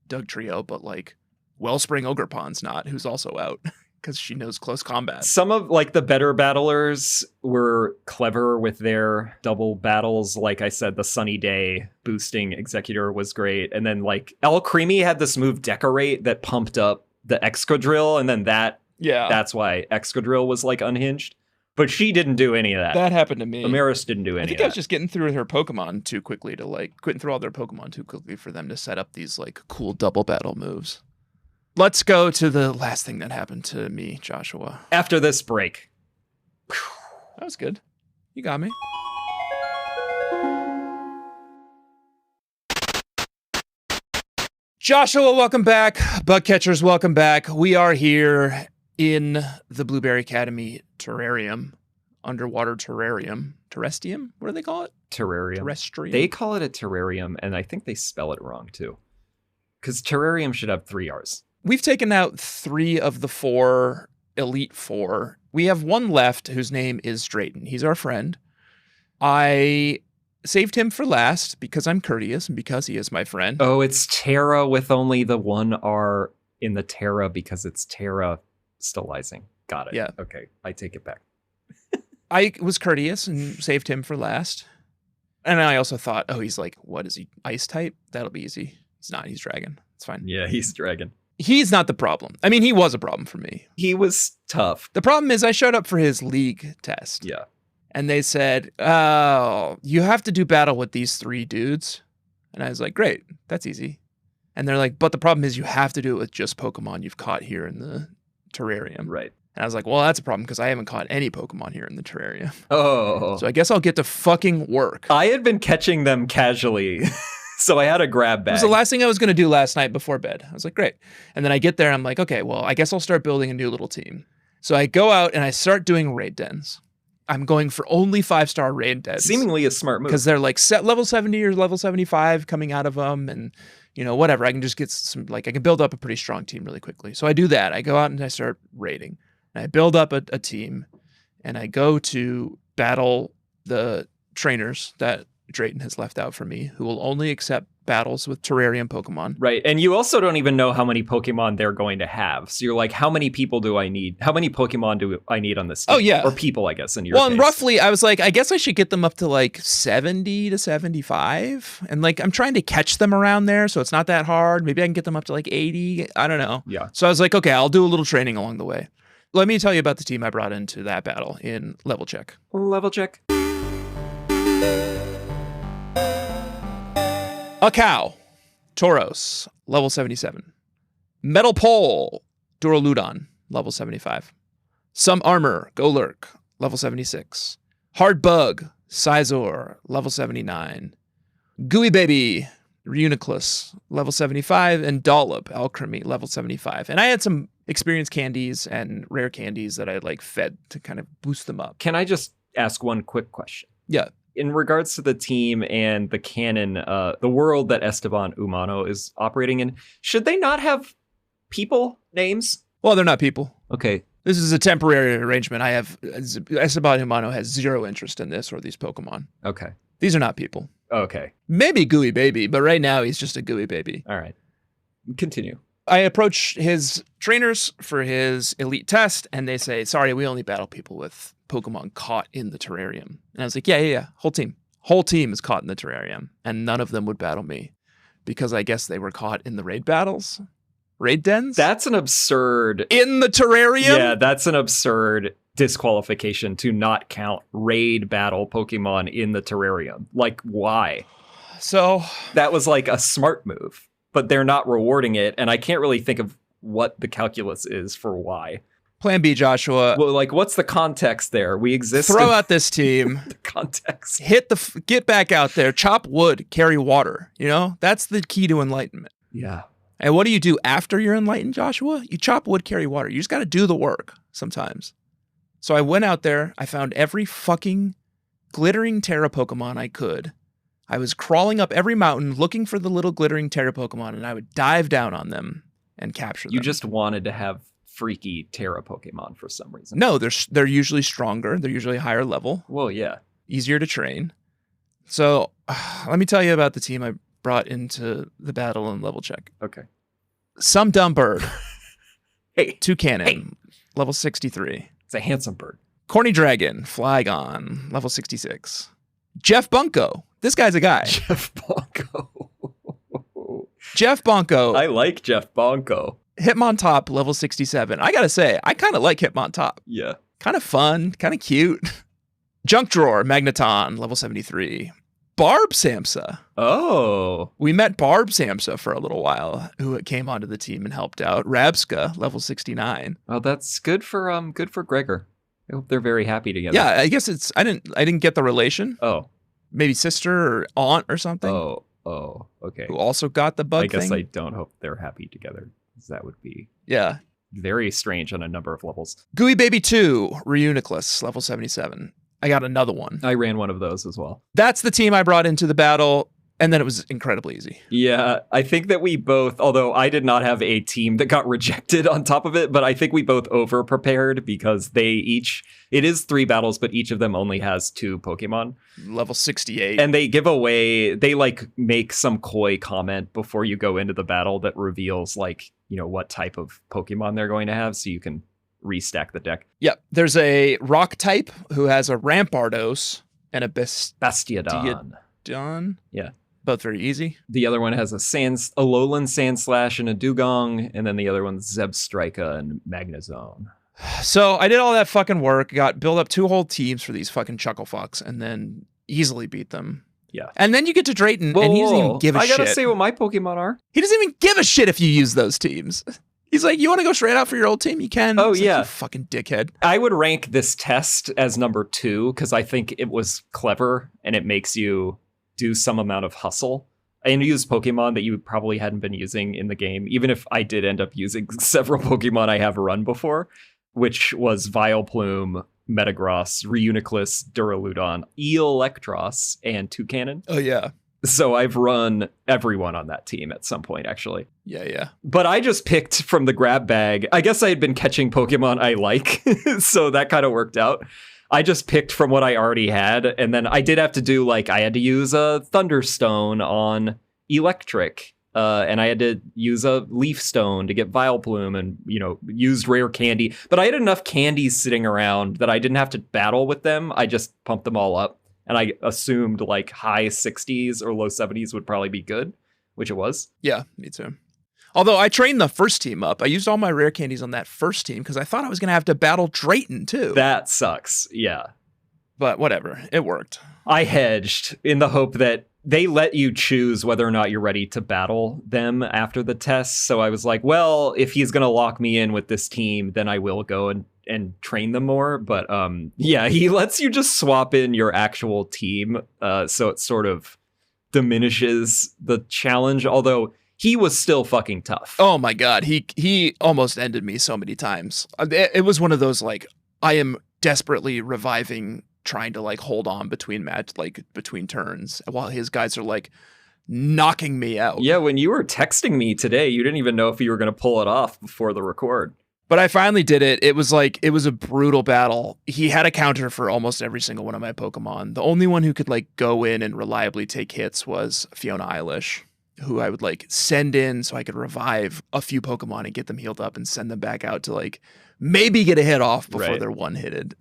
Doug Trio, but like Wellspring Ogerpon's not, who's also out because she knows close combat. Some of like the better battlers were clever with their double battles. Like I said, the Sunny Day boosting Executor was great. And then like El Creamy had this move Decorate that pumped up the Excadrill, and then that's why Excadrill was like unhinged. But she didn't do any of that. That happened to me. Amaris didn't do any of that. I think I was just getting through her Pokemon too quickly to like quitting through all their Pokemon too quickly for them to set up these like cool double battle moves. Let's go to the last thing that happened to me, Joshua. After this break. That was good. You got me. Joshua, welcome back. Bug catchers, welcome back. We are here in the Blueberry Academy Terrarium, underwater terrarium. Terrestrium? What do they call it? Terrarium. Terrestrium. They call it a terrarium, and I think they spell it wrong too. Because terrarium should have 3 R's. We've taken out 3 of the 4 Elite 4. We have one left whose name is Drayton. He's our friend. I saved him for last because I'm courteous and because he is my friend. Oh, it's Terra with only the 1 R in the Terra because it's Terra stylizing. Got it. Yeah. Okay, I take it back. I was courteous and saved him for last. And I also thought, oh, he's like, what is he? Ice type? That'll be easy. He's not. He's dragon. It's fine. Yeah, he's dragon. He's not the problem. I mean, he was a problem for me. He was tough. The problem is I showed up for his league test. Yeah. And they said, oh, you have to do battle with these 3 dudes. And I was like, great, that's easy. And they're like, but the problem is you have to do it with just Pokemon you've caught here in the terrarium. Right. And I was like, well, that's a problem because I haven't caught any Pokemon here in the terrarium. Oh. So I guess I'll get to fucking work. I had been catching them casually. So I had a grab bag. It was the last thing I was going to do last night before bed. I was like, great. And then I get there and I'm like, okay, well, I guess I'll start building a new little team. So I go out and I start doing raid dens. I'm going for only 5-star raid dens. Seemingly a smart move. Because they're like set level 70 or level 75 coming out of them. And, you know, whatever. I can just get some, like, I can build up a pretty strong team really quickly. So I do that. I go out and I start raiding. And I build up a team. And I go to battle the trainers that Drayton has left out for me, who will only accept battles with terrarium Pokemon. Right. And you also don't even know how many Pokemon they're going to have. So you're like, how many people do I need? How many Pokemon do I need on this team? Oh, yeah. Or people, I guess, in your Well, case. and roughly, I was like, I guess I should get them up to like 70 to 75. And like, I'm trying to catch them around there, so it's not that hard. Maybe I can get them up to like 80. I don't know. Yeah. So I was like, okay, I'll do a little training along the way. Let me tell you about the team I brought into that battle in Level Check. Level Check. A Cow, Tauros, level 77. Metal Pole, Duraludon, level 75. Some Armor, Golurk, level 76. Hard Bug, Sizor, level 79. Gooey Baby, Reuniclus, level 75. And Dollop, Alchemy, level 75. And I had some experience candies and rare candies that I like fed to kind of boost them up. Can I just ask one quick question? Yeah. In regards to the team and the canon, the world that Esteban Humano is operating in, should they not have people names? Well, they're not people. Okay. This is a temporary arrangement. I have Esteban Humano has 0 interest in this or these Pokemon. Okay. These are not people. Okay. Maybe Gooey Baby, but right now he's just a Gooey Baby. All right. Continue. I approach his trainers for his elite test, and they say, sorry, we only battle people with Pokemon caught in the terrarium. And I was like, yeah. Whole team is caught in the terrarium, and none of them would battle me because I guess they were caught in the raid battles. Raid dens? That's an absurd... In the terrarium? Yeah, that's an absurd disqualification to not count raid battle Pokemon in the terrarium. Like, why? So... That was like a smart move. but they're not rewarding it. And I can't really think of what the calculus is for why. Plan B, Joshua. Well, like, what's the context there? We exist. Throw out this team. The context. Get back out there. Chop wood. Carry water. You know, that's the key to enlightenment. Yeah. And what do you do after you're enlightened, Joshua? You chop wood, carry water. You just got to do the work sometimes. So I went out there. I found every fucking glittering Terra Pokemon I could. I was crawling up every mountain looking for the little glittering Terra Pokemon, and I would dive down on them and capture them. You just wanted to have freaky Terra Pokemon for some reason. No, they're usually stronger. They're usually higher level. Well, yeah. Easier to train. So let me tell you about the team I brought into the battle and level check. Okay. Some dumb bird. Hey. Toucannon, Hey. level 63. It's a handsome bird. Corny Dragon, Flygon, level 66. Jeff Bunko. This guy's a guy. Jeff Bonko. Jeff Bonko. I like Jeff Bonko. Hitmontop, level 67. I gotta say, I kind of like Hitmontop. Yeah. Kind of fun, kind of cute. Junk Drawer, Magneton, level 73. Barb Samsa. Oh. We met Barb Samsa for a little while, who came onto the team and helped out. Rabska, level 69. Well, that's good for Gregor. I hope they're very happy together. Yeah, I guess I didn't get the relation. Oh. Maybe sister or aunt or something. Oh, okay. Who also got the bug thing. I guess I don't hope they're happy together. That would be very strange on a number of levels. Gooey Baby 2, Reuniclus, level 77. I got another one. I ran one of those as well. That's the team I brought into the battle, and then it was incredibly easy. Yeah, I think that we both, although I did not have a team that got rejected on top of it, but I think we both over-prepared because it is 3 battles, but each of them only has 2 Pokemon. Level 68. And they give away, they like make some coy comment before you go into the battle that reveals like, you know, what type of Pokemon they're going to have, so you can restack the deck. Yep. There's a rock type who has a Rampardos and a Bastiodon. Yeah. Both very easy. The other one has a Lowland Sandslash and a Dugong, and then the other one's Zebstrika and Magnezone. So I did all that fucking work, built up 2 whole teams for these fucking chucklefucks, and then easily beat them. Yeah. And then you get to Drayton, and he doesn't even give a shit. I gotta say what my Pokemon are. He doesn't even give a shit if you use those teams. He's like, you want to go straight out for your old team? You can. Oh, yeah. Like, you fucking dickhead. I would rank this test as number 2 because I think it was clever and it makes you do some amount of hustle and use Pokemon that you probably hadn't been using in the game, even if I did end up using several Pokemon I have run before, which was Vileplume, Metagross, Reuniclus, Duraludon, Electros, and Toucannon. Oh, yeah. So I've run everyone on that team at some point, actually. Yeah. But I just picked from the grab bag. I guess I had been catching Pokemon I like, so that kind of worked out. I just picked from what I already had, and then I did have to do, like, I had to use a Thunderstone on Electric, and I had to use a Leaf Stone to get Vileplume and, you know, used rare candy. But I had enough candies sitting around that I didn't have to battle with them. I just pumped them all up. And I assumed like high 60s or low 70s would probably be good, which it was. Yeah, me too. Although I trained the first team up. I used all my rare candies on that first team because I thought I was going to have to battle Drayton too. That sucks. Yeah. But whatever. It worked. I hedged in the hope that they let you choose whether or not you're ready to battle them after the test. So I was like, well, if he's going to lock me in with this team, then I will go and train them more. But yeah, he lets you just swap in your actual team. So it sort of diminishes the challenge, although he was still fucking tough. Oh my God. He almost ended me so many times. It was one of those, like, I am desperately reviving, trying to like hold on between turns while his guys are like knocking me out. Yeah, when you were texting me today, you didn't even know if you were going to pull it off before the record. But I finally did it. It was a brutal battle. He had a counter for almost every single one of my Pokemon. The only one who could like go in and reliably take hits was Fiona Eilish, who I would like send in so I could revive a few Pokemon and get them healed up and send them back out to like maybe get a hit off before they're one-hitted.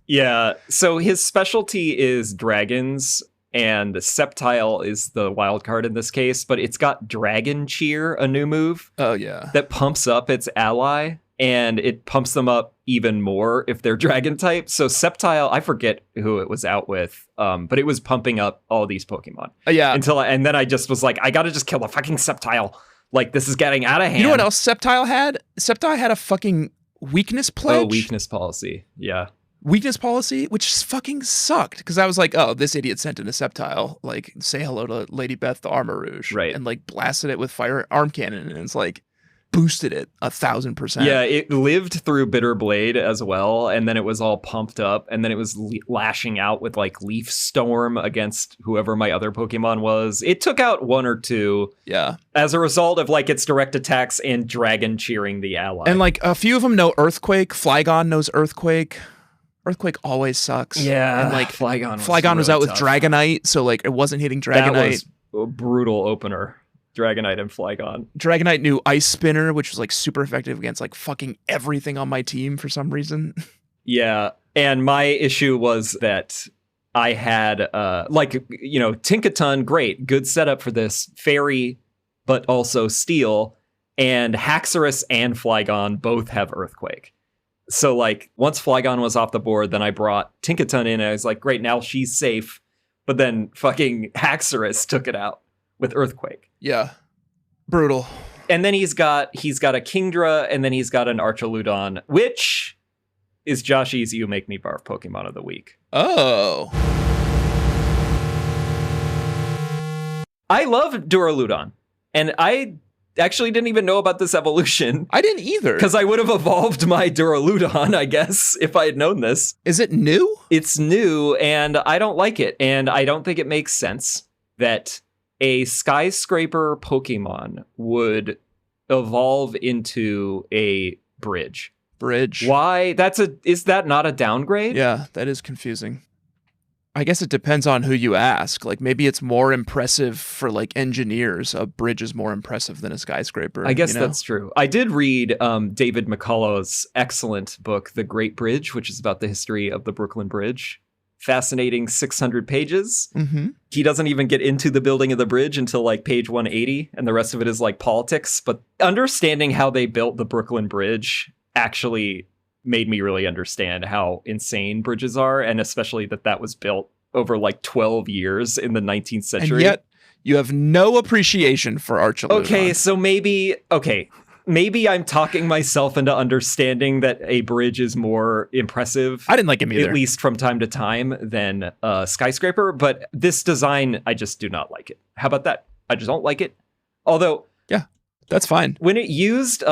Yeah. So his specialty is dragons, and Sceptile is the wild card in this case, but it's got Dragon Cheer, a new move. Oh, yeah. That pumps up its ally, and it pumps them up even more if they're dragon type. So Sceptile, I forget who it was out with, but it was pumping up all these Pokemon. Yeah. And then I just was like, I gotta just kill the fucking Sceptile. Like, this is getting out of hand. You know what else Sceptile had? Sceptile had a fucking weakness pledge. Oh, weakness policy. Yeah. Weakness policy, which fucking sucked, because I was like, oh, this idiot sent in a Sceptile, like, say hello to Lady Beth the Armor Rouge. Right. And, like, blasted it with firearm cannon, and it's like, boosted it 1,000%. Yeah, it lived through Bitter Blade as well, and then it was all pumped up, and then it was lashing out with, like, Leaf Storm against whoever my other Pokemon was. It took out one or two. Yeah. As a result of, like, its direct attacks and Dragon cheering the ally. And, like, a few of them know Earthquake. Flygon knows Earthquake. Earthquake always sucks. Yeah, and like Flygon was really out with tough. Dragonite, so like it wasn't hitting Dragonite. That was a brutal opener. Dragonite and Flygon. Dragonite knew Ice Spinner, which was like super effective against like fucking everything on my team for some reason. Yeah, and my issue was that I had Tinkaton, great, good setup for this. Fairy, but also Steel, and Haxorus and Flygon both have Earthquake. So, like, once Flygon was off the board, then I brought Tinkaton in, and I was like, great, now she's safe. But then fucking Haxorus took it out with Earthquake. Yeah. Brutal. And then he's got a Kingdra, and then he's got an Archaludon, which is Joshy's You Make Me Barf Pokemon of the Week. Oh. I love Duraludon, and I actually didn't even know about this evolution. I didn't either. Because I would have evolved my Duraludon, I guess, if I had known this. Is it new? It's new, and I don't like it. And I don't think it makes sense that a skyscraper Pokemon would evolve into a bridge. Why? Is that not a downgrade? Yeah, that is confusing. I guess it depends on who you ask. Like, maybe it's more impressive for, like, engineers. A bridge is more impressive than a skyscraper. I guess that's true. I did read David McCullough's excellent book, The Great Bridge, which is about the history of the Brooklyn Bridge. Fascinating 600 pages. Mm-hmm. He doesn't even get into the building of the bridge until, like, page 180, and the rest of it is, like, politics. But understanding how they built the Brooklyn Bridge actually made me really understand how insane bridges are, and especially that was built over like 12 years in the 19th century. And yet you have no appreciation for Archaludon. Okay, so maybe I'm talking myself into understanding that a bridge is more impressive. I didn't like him either. At least from time to time than a skyscraper, but this design, I just do not like it. How about that? I just don't like it. Although... Yeah, that's fine. When it used...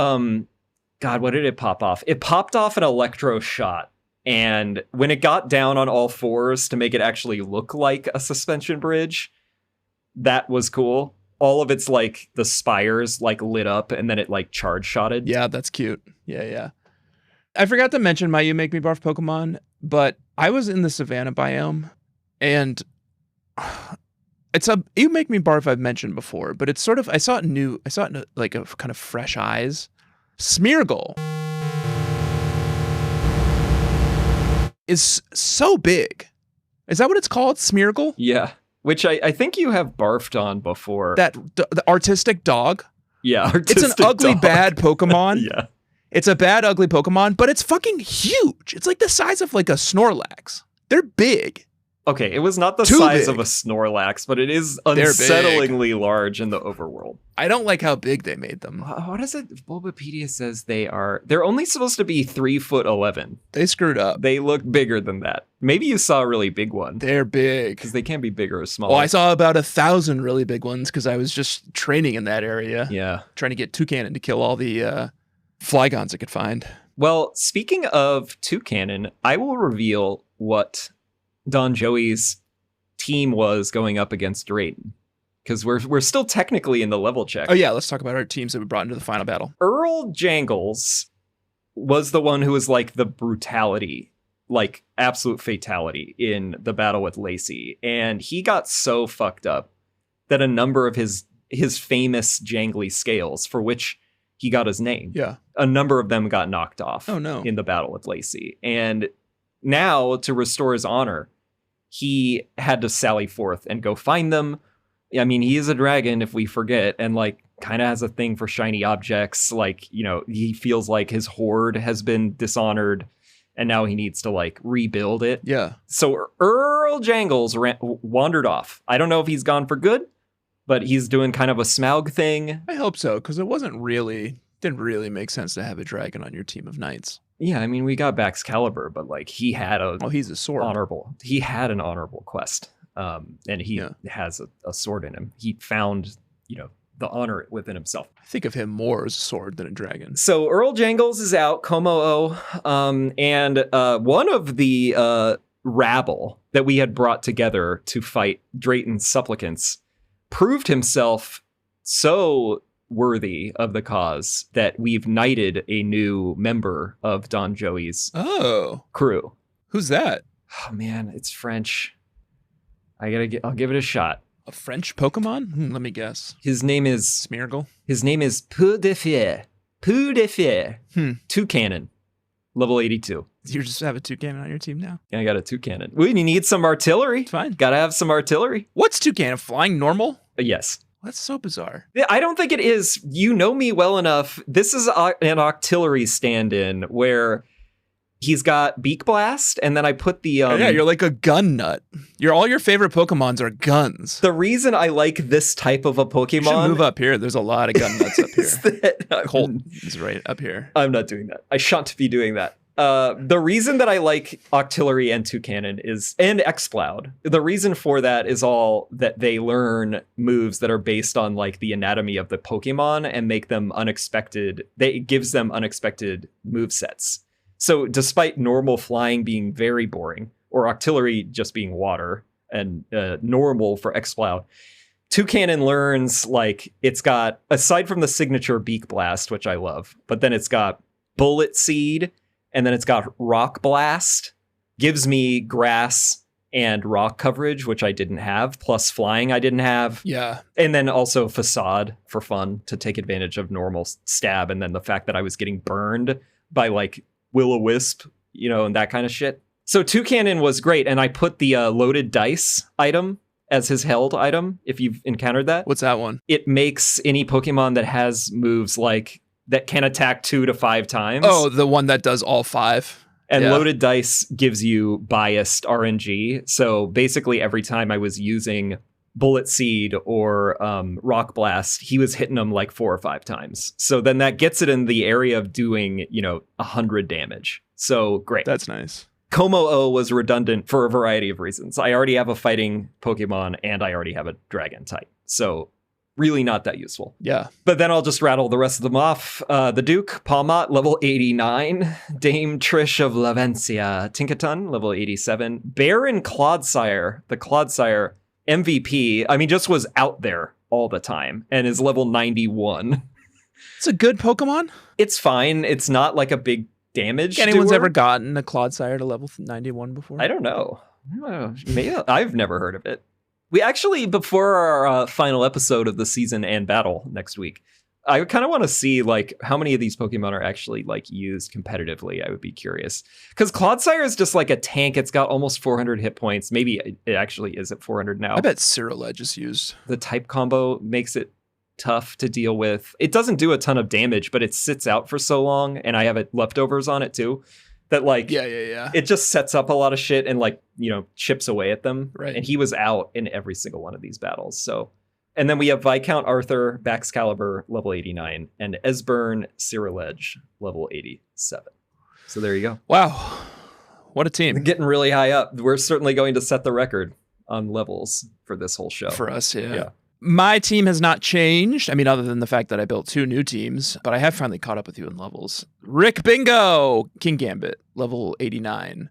God, what did it pop off? It popped off an electro shot. And when it got down on all fours to make it actually look like a suspension bridge, that was cool. All of its, like, the spires, like, lit up, and then it, like, charge shotted. Yeah, that's cute. Yeah. I forgot to mention my You Make Me Barf Pokemon, but I was in the Savannah biome, and it's a You Make Me Barf I've mentioned before, but it's sort of, I saw it in like a kind of fresh eyes. Smeargle is so big. Is that what it's called? Smeargle? Yeah. Which I think you have barfed on before. The artistic dog? Yeah. It's an ugly, bad Pokemon. Yeah. It's a bad, ugly Pokemon, but it's fucking huge. It's like the size of like a Snorlax. They're big. Okay, it was not the Too size big. of a Snorlax, but it is unsettlingly large in the overworld. I don't like how big they made them. What is it? Bulbapedia says they're only supposed to be 3'11". They screwed up. They look bigger than that. Maybe you saw a really big one. They're big. Because they can be bigger or smaller. Well, I saw about 1,000 really big ones because I was just training in that area. Yeah. Trying to get Toucanon to kill all the Flygons I could find. Well, speaking of Toucanon, I will reveal what Don Joey's team was going up against Drayton. Because we're still technically in the level check. Oh yeah, let's talk about our teams that we brought into the final battle. Earl Jangles was the one who was like the brutality, like absolute fatality in the battle with Lacey. And he got so fucked up that a number of his famous jangly scales, for which he got his name, a number of them got knocked off in the battle with Lacey. And now, to restore his honor, he had to sally forth and go find them. I mean, he is a dragon, if we forget, and like kind of has a thing for shiny objects. Like, you know, he feels like his horde has been dishonored and now he needs to like rebuild it. Yeah. So Earl Jangles wandered off. I don't know if he's gone for good but he's doing kind of a Smaug thing. I hope so, because it didn't really make sense to have a dragon on your team of knights. Yeah, I mean, we got Baxcalibur, but like he had he's a sword. He had an honorable quest, and he has a sword in him. He found, the honor within himself. I think of him more as a sword than a dragon. So Earl Jangles is out, Como-O, and one of the rabble that we had brought together to fight Drayton's supplicants proved himself so worthy of the cause that we've knighted a new member of Don Joey's crew. Who's that? Oh man, it's French. I'll give it a shot. A French Pokemon? Let me guess. His name is Smeargle. His name is Peu de Fier. Toucannon. Level 82. You just have a Toucannon on your team now? Yeah, I got a Toucannon. We need some artillery. It's fine. Gotta have some artillery. What's Toucannon? Flying normal? Yes. That's so bizarre. I don't think it is. You know me well enough. This is an artillery stand-in where he's got Beak Blast, and then I put the... yeah, you're like a gun nut. All your favorite Pokemons are guns. The reason I like this type of a Pokemon... You should move up here. There's a lot of gun nuts up here. Colt is right up here. I'm not doing that. I shan't be doing that. The reason that I like Octillery and Toucannon and Exploud, the reason for that is all that they learn moves that are based on like the anatomy of the Pokemon and make them unexpected. It gives them unexpected move sets. So despite normal flying being very boring, or Octillery just being water, and normal for Exploud, Toucannon learns like it's got, aside from the signature Beak Blast, which I love, but then it's got Bullet Seed, and then it's got Rock Blast, gives me grass and rock coverage, which I didn't have, plus flying I didn't have. Yeah. And then also Facade for fun to take advantage of normal stab, and then the fact that I was getting burned by like Will-O-Wisp, and that kind of shit. So Toucannon was great, and I put the loaded dice item as his held item, if you've encountered that. What's that one? It makes any Pokemon that has moves like that can attack 2 to 5 times. Oh, the one that does all 5. And loaded dice gives you biased RNG. So basically every time I was using Bullet Seed or Rock Blast, he was hitting them like 4 or 5 times. So then that gets it in the area of doing, 100 damage. So great. That's nice. Como-O was redundant for a variety of reasons. I already have a fighting Pokemon and I already have a dragon type. So really not that useful. Yeah. But then I'll just rattle the rest of them off. The Duke, Palmot, level 89. Dame Trish of Lavencia, Tinkaton, level 87. Baron Clodsire, the Clodsire MVP, just was out there all the time and is level 91. It's a good Pokemon. It's fine. It's not like a big damage. Anyone's ever gotten a Clodsire to level 91 before? I don't know. Maybe I've never heard of it. We actually, before our final episode of the season and battle next week, I kind of want to see like how many of these Pokemon are actually like used competitively. I would be curious because Clodsire is just like a tank. It's got almost 400 hit points. Maybe it actually is at 400 now. I bet Cyrilege is used. The type combo makes it tough to deal with. It doesn't do a ton of damage, but it sits out for so long, and I have leftovers on it too. That like it just sets up a lot of shit and like chips away at them. Right. And he was out in every single one of these battles. So, and then we have Viscount Arthur, Baxcalibur, level 89, and Esbern Cyrilege, level 87. So there you go. Wow, what a team! Getting really high up. We're certainly going to set the record on levels for this whole show. For us, yeah. My team has not changed. Other than the fact that I built 2 new teams, but I have finally caught up with you in levels. Rick Bingo, King Gambit, level 89.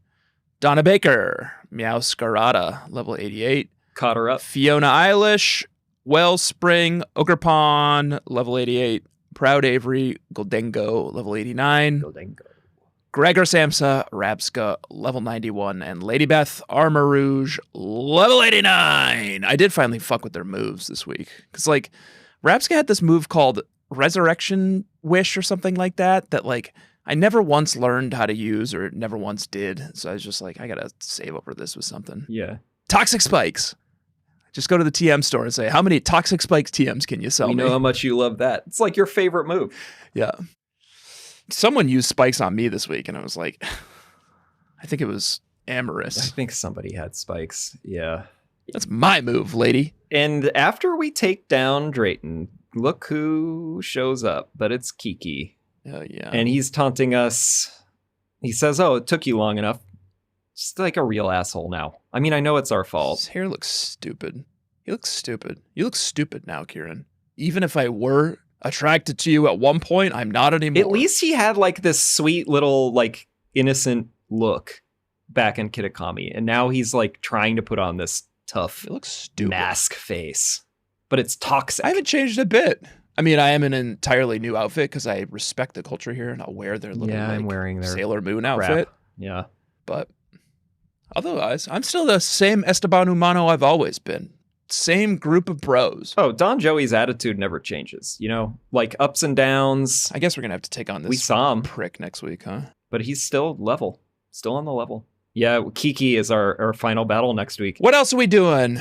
Donna Baker, Meowscarada, level 88. Caught her up. Fiona Eilish, Wellspring, Ogerpon, level 88. Proud Avery, Goldengo, level 89. Goldengo. Gregor Samsa, Rabska, level 91, and Lady Beth, Armor Rouge, level 89. I did finally fuck with their moves this week. Because, like, Rabska had this move called Resurrection Wish or something like that, I never once learned how to use or never once did. So I was just like, I gotta save over this with something. Yeah. Toxic Spikes. Just go to the TM store and say, how many Toxic Spikes TMs can you sell me? We know how much you love that. It's like your favorite move. Yeah. Someone used spikes on me this week, and I was like, I think it was Amorous. I think somebody had spikes. Yeah. That's my move, lady. And after we take down Drayton, look who shows up, but it's Kiki. Oh, yeah. And he's taunting us. He says, oh, it took you long enough. Just like a real asshole now. I mean, I know it's our fault. His hair looks stupid. He looks stupid. You look stupid now, Kieran. Even if I were attracted to you at one point, I'm not anymore. At least he had like this sweet little like innocent look back in Kitakami. And now he's like trying to put on this tough It looks stupid. mask face. But it's toxic. I haven't changed a bit. I mean, I am in an entirely new outfit because I respect the culture here and I'll wear their little I'm wearing their Sailor Moon crap. outfit. Yeah. But otherwise, I'm still the same Esteban Humano I've always been. Same group of bros. Oh, Don Joey's attitude never changes, you know? Like ups and downs. I guess we're going to have to take on this We saw him. prick next week, huh? But he's still level. Still on the level. Yeah, Kiki is our final battle next week. What else are we doing?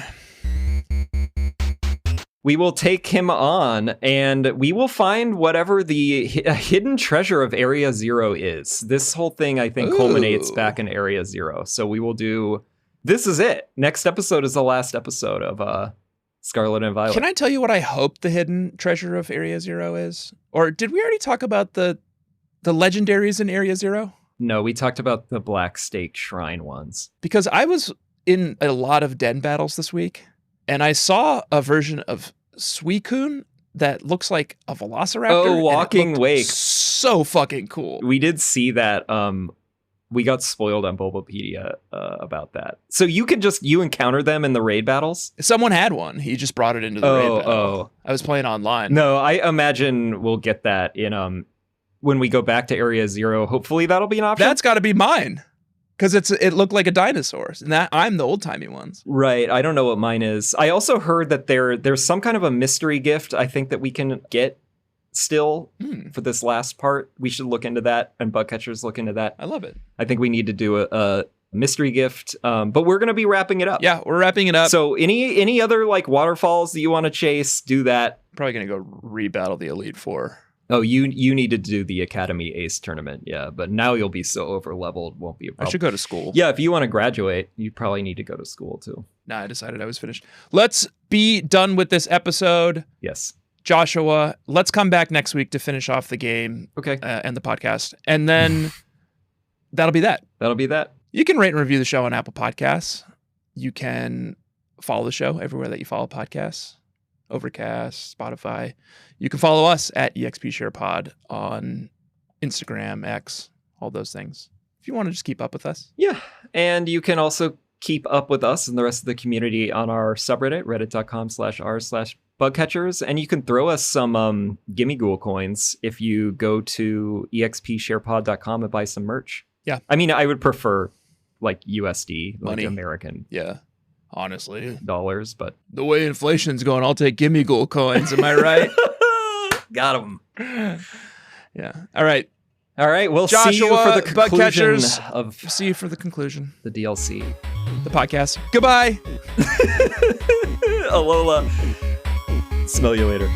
We will take him on, and we will find whatever the hidden treasure of Area Zero is. This whole thing, I think, culminates Ooh. back in Area Zero. So we will do... This is it. Next episode is the last episode of Scarlet and Violet. Can I tell you what I hope the hidden treasure of Area Zero is? Or did we already talk about the legendaries in Area Zero? No, we talked about the Black Stake Shrine ones. Because I was in a lot of den battles this week, and I saw a version of Suicune that looks like a velociraptor. Oh, and it Walking looked Wake. So fucking cool. We did see that. We got spoiled on Bulbapedia about that. So you encounter them in the raid battles? Someone had one. He just brought it into the raid battle. Oh. I was playing online. No, I imagine we'll get that in when we go back to Area Zero. Hopefully that'll be an option. That's got to be mine. Because it looked like a dinosaur. And I'm the old-timey ones. Right. I don't know what mine is. I also heard that there's some kind of a mystery gift, I think, that we can get still for this last part. We should look into that, and Bugcatchers look into that. I love it. I think we need to do a mystery gift, but we're going to be wrapping it up. Yeah, we're wrapping it up. So any other like waterfalls that you want to chase, do that. Probably going to go rebattle the Elite Four. Oh, you need to do the Academy Ace tournament, yeah. But now you'll be so over-leveled, won't be a problem. I should go to school. Yeah, if you want to graduate, you probably need to go to school too. Nah, I decided I was finished. Let's be done with this episode. Yes. Joshua, let's come back next week to finish off the game Okay. and the podcast. And then that'll be that. That'll be that. You can rate and review the show on Apple Podcasts. You can follow the show everywhere that you follow podcasts. Overcast, Spotify. You can follow us at EXPSharePod on Instagram, X, all those things. If you want to just keep up with us. Yeah. And you can also keep up with us and the rest of the community on our subreddit, reddit.com/r/bugcatchers. And you can throw us some Gimme Ghoul coins if you go to expsharepod.com and buy some merch. Yeah. I mean, I would prefer like USD, Money. like American Yeah. Honestly. dollars, but The way inflation's going, I'll take Gimme Ghoul coins. Am I right? got them. Yeah. All right. All right. We'll Joshua, see you for the conclusion Bugcatchers. of See you for the conclusion. the DLC. The podcast. Goodbye. Alola. Smell you later.